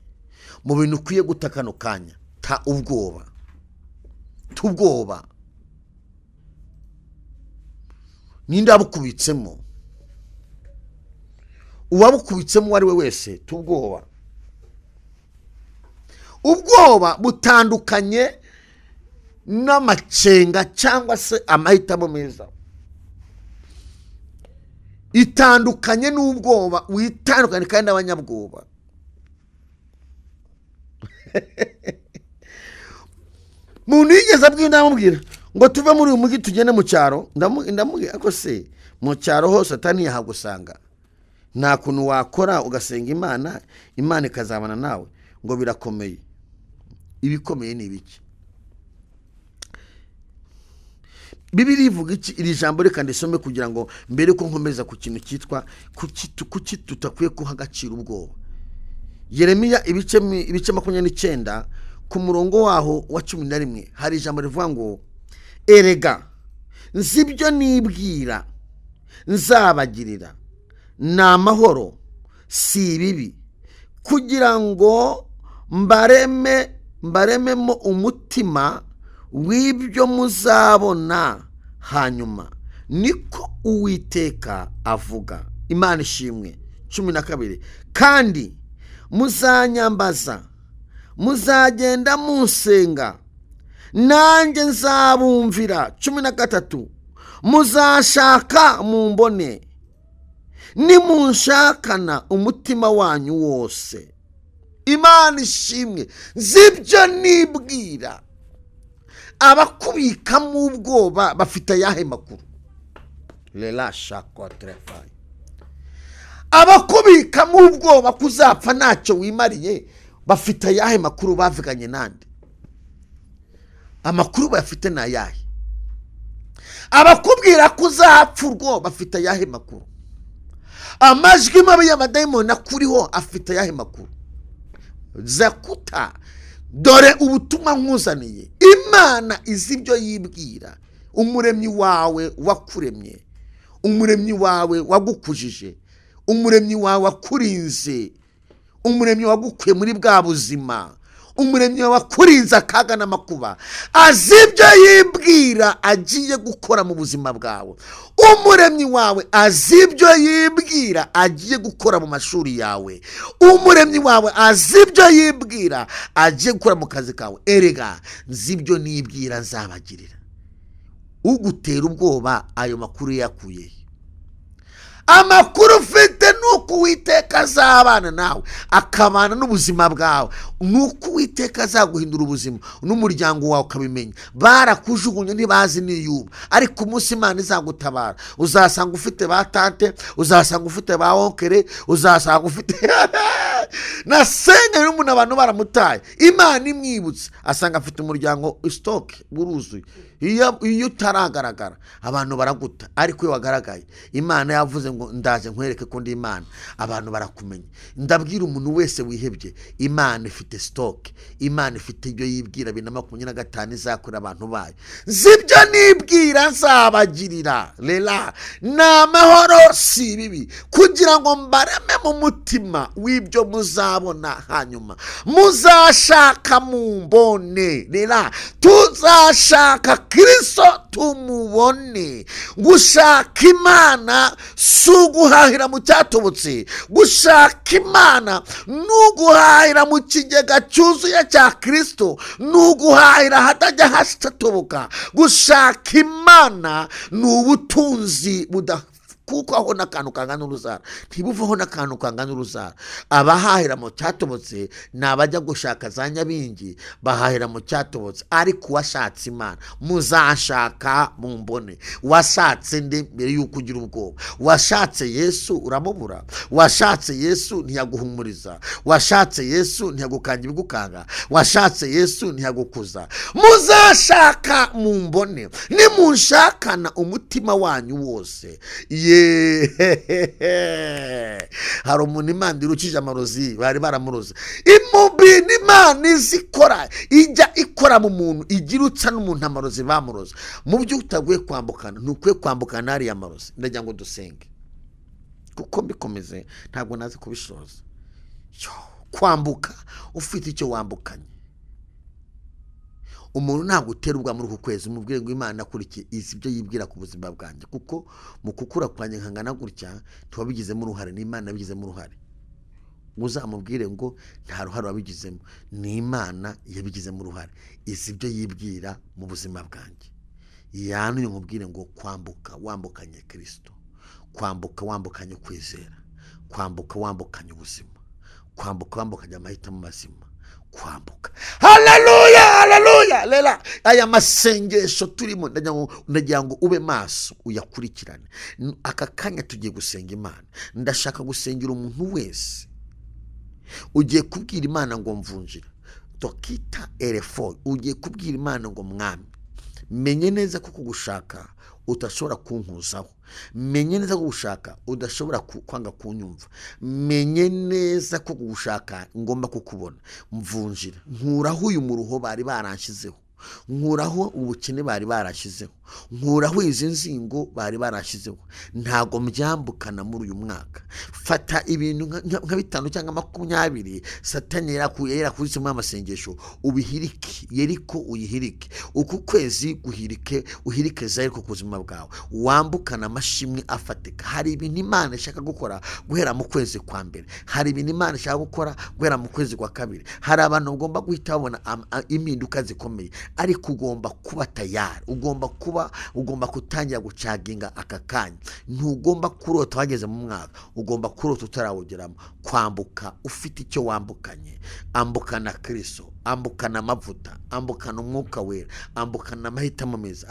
mu bintu ukwiye guta kano kanya, ta ubwoba, tubwoba ninde abukubitsemo, uwabukubitsemo ari we wese, tubwoba. Ubwoba butandukanye n'amacenga cyangwa se amahitamo meza, itandukanye n'ubwoba, witandukanye kandi n'abanyabwoba. Muntu yigeze ndamubwira ngo tuve muri uyu mujyi tugende mu cyaro, ndamubwira ko se mu cyaro hose Satani yahagusanga, nta kuntu wakora ugasenga Imana, Imana ikazabana nawe, ngo birakomeye. Ibikomeye ni ibiki? Bibiliya ivuga iki? Iri jambo reka ndisome kugira ngo mbere ko nkomeza ku kintu cyitwa kuki tutakwiye kuha agaciro ubwoba. Yeremiya ibice 29 ku murongo waho wa 11 hari ijambo rivuga ngo erega nzibyo nibwira nzabagirira na amahoro si bibi, kugira ngo mbarememo umutima w'ibyo muzabona hanyuma, niko Uwiteka avuga. Imana ishimwe. 12 kandi muzanyambaza, muzagenda munsenga, nanjye nzabumvira. 13 muzashaka mumbone, nimunshakana umutima wanyu wose. Imana ishimwe. Zibyo nibwira. Abakubika mu ubwoba bafite ayahe makuru? Relasha kotrefai. Abakubika mu ubwoba kuzapfa ntacyo wimariye bafite ayahe makuru? Bavuganye nande? Amakuru bafite na ayahe? Abakubwira kuzapfa urwo bafite ayahe makuru? Amajwi mabi y'amadayimoni akuriho afite ayahe makuru? Zakuta dore ubutumwa nkuzaniye. Imana izi ibyo yibwira. Umuremyi wawe wakuremye, umuremyi wawe wagukujije, umuremyi wawe wakurinze, umuremyi wagukuye muri bwa buzima, umuremyi wawe wakurinze akaga n'amakuba, azi ibyo yibwira agiye gukora mu buzima bwawe. Umuremyi wawe azi ibyo yibwira agiye gukora mu mashuri yawe. Umuremyi wawe azi ibyo yibwira agiye gukora mu kazi kawe. Erega nzi ibyo nibwira nzabagirira. Ugutera ubwoba ayo makuru yakuye? Amakuru ufite nuko Uwiteka azabana nawe, akabana n'ubuzima bwawe, nuko Uwiteka azaguhindura ubuzima n'umuryango wawe ukabimenya. Barakujugunye ntibazi niyuba, ariko umunsi Imana izagutabara uzasanga ufite ba tante, uzasanga ufite ba onkere, uzasanga ufite nasenga y'umuntu abantu baramutaye. Imana imwibutse asanga afite umuryango stock buruzuye. Iyo utaragaragara abantu baraguta, ariko iyo wagaragaye Imana yavuze ngo ndaje nkwereke ko ndi Imana, abantu barakumenya. Ndabwira umuntu wese wihebye, Imana ifite stock, Imana ifite ibyo yibwira 2025 izakora abantu bayo. Zibyo nibwira nzabagirira. Lela na amahoro si bibi, kugira ngo mbareme mu mutima w'ibyo muzabona hanyuma, muzashaka mumbone. Lela tuzashaka Kristo tumubone. Gushaka Imana suguhahira mu cyatobotse. Gushaka Imana nuguhahira mu kigega cyuzuye cya Kristo, nuguhahira hatajya hasitoboka. Gushaka Imana n'ubutunzi kuko aho nakantu kangana uruzara ntibuvaho nakantu kangana uruzara. Abahahira mu cyatobotse nabajya gushaka za nyabingi, bahahira mu cyatobotse. Ariko washatse Imana muzashaka mumbone. Washatse nde mbere yuko ugira ubwoba? Washatse Yesu uramubura. Washatse Yesu ntiyaguhumuriza. Washatse Yesu ntiyagukanga ibigukanga. Washatse Yesu ntiyagukuza. Muzashaka mumbone, nimunshakana umutima wanyu wose. hari umuntu Imana irukije amarozi bari baramuroze. Imubi n'Imana izikora ijya ikora mu muntu igirutsa n'umuntu amarozi bamuroze. Mu byo utaguye kwambukana ntukwiye kwambukana ari amarozi. Ndagira ngo dusenge kuko mbikomeze ntabwo nazi kubishoza. Kwambuka ufite icyo wambukanye. Umuntu ntabwo uterwa muri uku kwezi umubwire ngo Imana akurikiye izi ibyo yibwira ku buzima bwanjye, kuko mu kukura kwanye nkangana gutya tubabigizemo uruhare, n'Imana yabigizemo uruhare. Uzamubwire ngo nta ruhare wabigizemo, ni Imana yabigizemo uruhare. Izi ibyo yibwira mu buzima bwanjye. Yanuye umubwire ngo kwambuka wambukanye Kristo, kwambuka wambukanye kwizera, kwambuka wambukanye ubuzima, kwambuka wambukanye amahitamo mazima, kwambuka. Haleluya, haleluya. Lela aya masengesho turimo ndagira ngo ube maso uyakurikirane. Aka kanya tugiye gusenga Imana. Ndashaka gusengera umuntu wese ugiye kubwira Imana ngo mvunjira dokita elefo, ugiye kubwira Imana ngo mwami, menye neza ko kugushaka utashobora kunkuzaho, menye neza ko kugushaka udashobora kwanga kunyumva, menye neza ko kugushaka ngomba kukubona. Mvunjira, nkuraho uyu muruho bari baranshizeho, nkuraho ubukene bari barashizeho, nkuraho izi nzingo bari barashizeho. Ntago mbyambukana muri uyu mwaka. Fata ibintu nka 5 cyangwa 20 Satani yera kuri mu amasengesho, ubihirike Yeriko, uyihirike uku kwezi, guhirike uhirike Zayiriko ku buzima bwawe, wambukana amashimwe afatika. Hari ibintu Imana ishaka gukora guhera mu kwezi kwa mbere, hari ibintu Imana ishaka gukora guhera mu kwezi kwa kabiri. Hari abantu ugomba guhita babona impinduka zikomeye, ariko ugomba kuba tayari, ugomba kutangira gucaginga aka kanya. Ntugomba kurota wageze mu mwaka, ugomba kurota utarawugeramo. Kwambuka ufite icyo wambukanye. Ambukana Kristo, ambukana amavuta, ambukana umwuka wera, ambukana amahitamo meza,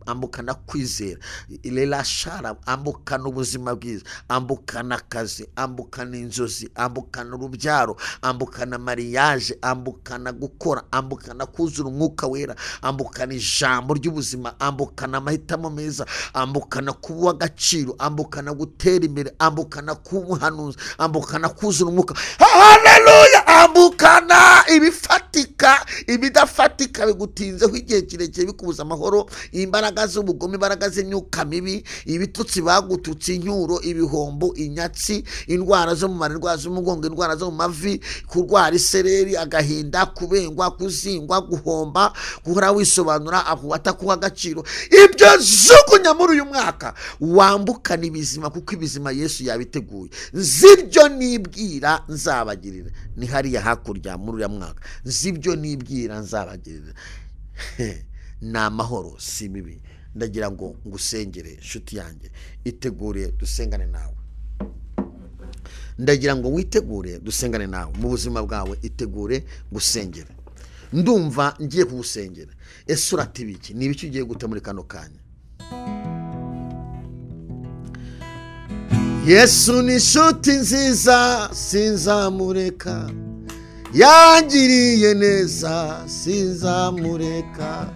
ambukana kwizera, Lela shara, ambukana ubuzima bwiza, ambukana akazi, ambukana inzozi, ambukana urubyaro, ambukana mariage, ambukana gukora, ambukana kuzura umwuka wera, ambukana ijambo ry'ubuzima, ambukana amahitamo meza, ambukana kuba agaciro, ambukana gutera imbere, ambukana kumuhanuza, ambukana kuzura umwuka. Haleluya. Ambukana ibifatika, ibidafatika bigutinzeho igihe kirekire bikubuza amahoro, imbaraga z'ubugome, imbaraga z'imyuka mibi, ibitutsi bagututse, inyuro, ibihombo, inyatsi, indwara zo mu mara, indwara z'umugongo, indwara zo mu mavi, kurwara isereri, agahinda, kubengwa, kuzingwa, guhomba, guhora wisobanura atakuha agaciro. Ibyo jugunya muri uyu mwaka. Wambukana ibizima, kuko ibizima Yesu yabiteguye. Zibyo nibwira nzabagirira. Ni hariya hakurya muri uyu mwaka. Zibyo nibwira nzabagirira. Na amahoro si mibi. Ndagira ngo ngusengere nshuti yanjye, itegure dusengane nawe. Ndagira ngo witegure dusengane nawe mu buzima bwawe, itegure gusengera. Ndumva ngiye kugusengera. Ese uratibiki? Ni ibiki ugiye gute muri kano kanya? Yesu ni inshuti nziza sinzamureka, yangiriye neza sinzamureka.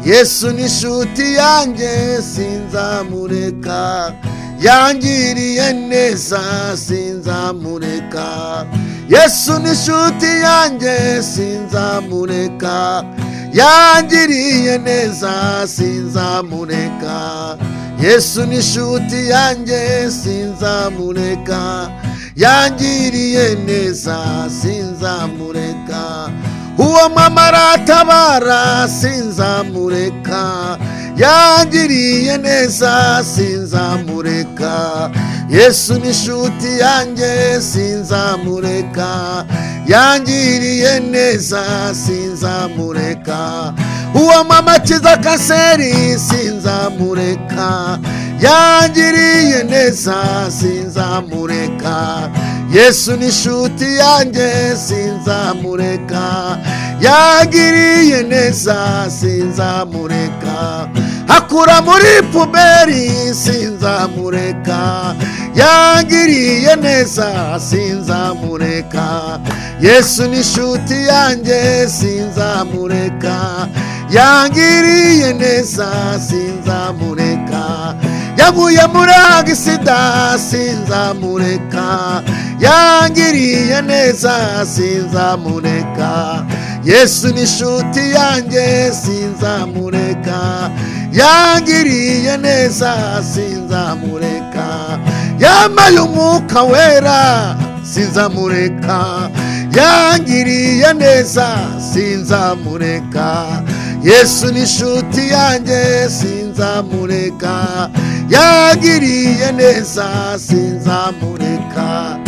Yesu ni inshuti yanjye sinzamureka, yangiriye neza sinzamureka. Yesu ni inshuti yanjye sinzamureka, yangiriye neza sinzamureka. Yesu ni inshuti yanjye sinzamureka, yangiriye neza sinzamureka. Uwo mama aratabara sinzamureka, yangiriye neza sinzamureka. Yesu ni inshuti yanjye sinzamureka, yangiriye neza sinzamureka. Uwo mama akiza kanseri sinzamureka, yangiriye neza sinzamureka. Yesu ni inshuti yanjye sinzamureka, yangiriye neza sinzamureka. Akura muri puberi sinzamureka, yangiriye neza sinzamureka. Yesu ni inshuti yanjye sinzamureka, yangiriye neza sinzamureka. yaguye muri agisida sinzamureka, yangiriye neza sinzamureka, Yesu ni inshuti yanjye sinzamureka, yangiriye neza sinzamureka, yamaye umwuka wera sinzamureka, yangiriye neza sinzamureka, Yesu ni inshuti yanjye sinzamureka, yangiriye neza sinzamureka.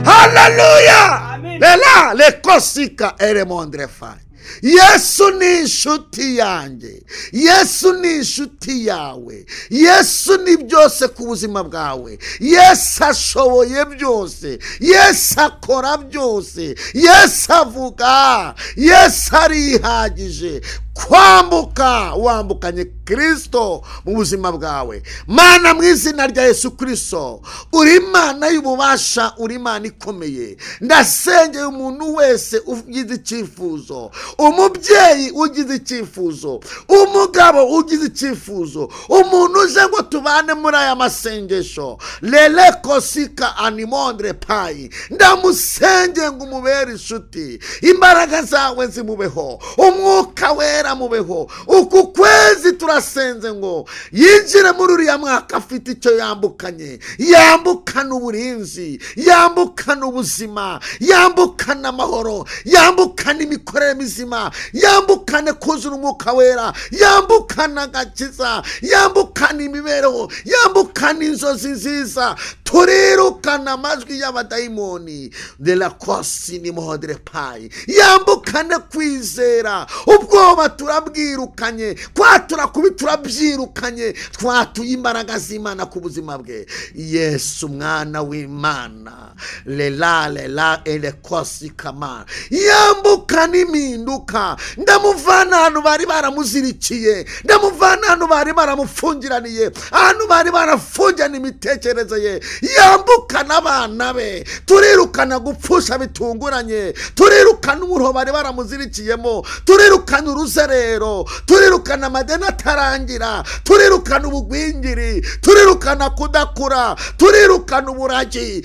Haleluya! Lela lekosika eremondrefai. Yesu ni inshuti yanjye, Yesu ni inshuti yawe, Yesu ni byose ku buzima bwawe, Yesu ashoboye byose, Yesu akora byose, Yesu avuga, Yesu arihagije. Kwambuka wambukanye Kristo mu buzima bwawe. Mana, mu izina rya Yesu Kristo, uri Imana y'ububasha, uri Imana ikomeye. Ndasengeye umuntu wese ugize icyifuzo, umubyeyi ugize icyifuzo, umugabo ugize icyifuzo, umuntu uje ngo tubane muri aya masengesho, lele kosika animondre pai, ndamusenge ngo umubere inshuti, imbaraga zawe zimubeho, umwuka wera mubeho. Uku kwezi turasenze ngo yinjire muri uriya mwaka afite icyo yambukanye, yambukana uburinzi, yambukana ubuzima, yambukana amahoro, yambukana imikorere mizima, yambukane kuzura umwuka wera, yambukana agakiza, yambukana imibereho, yambukana inzozi nziza. Turirukana amajwi y'abadayimoni de la kosi ni mohodre pai, yambukane kwizera, ubwoba turabwirukanye, kwatura kubi turabyirukanye, twatuye imbaraga z'Imana ku buzima bwe. Yesu mwana w'Imana, lela ele kosi kama, yambukana impinduka. Ndamuvana ahantu bari baramuzirikiye, ndamuvana ahantu bari baramufungiraniye, ahantu bari barafungirana imitekerereze ye, yambukana abana be. Turirukana gupfusha bitunguranye, turirukana umuruho bari baramuzirikiyemo, turirukana uruzerero, turirukana amadeni atarangira, turirukana ubugwingiri, turirukana kudakura, turirukana uburagi.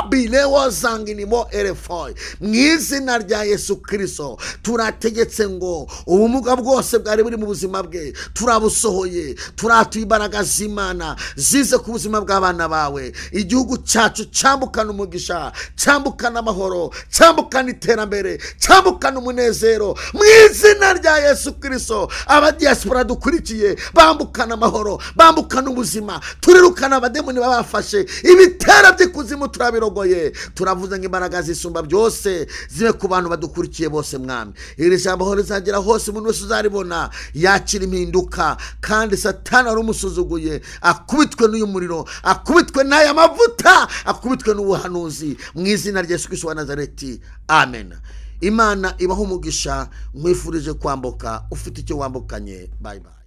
Bilewo zanginimo erefoi. Mu izina rya Yesu Kristo turategetse ngo ubumuga bwose bwari buri mu buzima bwe turabusohoye, turatuye imbaraga z'Imana zize ku buzima bw'abana bawe. Igihugu cyacu cyambukana umugisha, cyambukana amahoro, cyambukana iterambere, cyambukana umunezero mu izina rya Yesu Kristo. Abadiaspora dukurikiye bambukana amahoro, bambukana ubuzima, turirukana abademoni babafashe, ibitera by'ikuzimu turabirogoye. Turavuze ngo imbaraga zisumba byose zibe ku bantu badukurikiye bose. Mwami, iri jambo aho rizagera hose umuntu wese uzaribona yakira impinduka, kandi Satani ari umusuzuguye akubitwe n'uyu muriro, akubitwe n'aya mavuta, akubitwe n'ubuhanuzi mu izina rya Yesu Kristo wa Nazareti. Amen. Imana ibaho umugisha, mwifurije kwambuka ufite icyo wambukanye. Bye bye.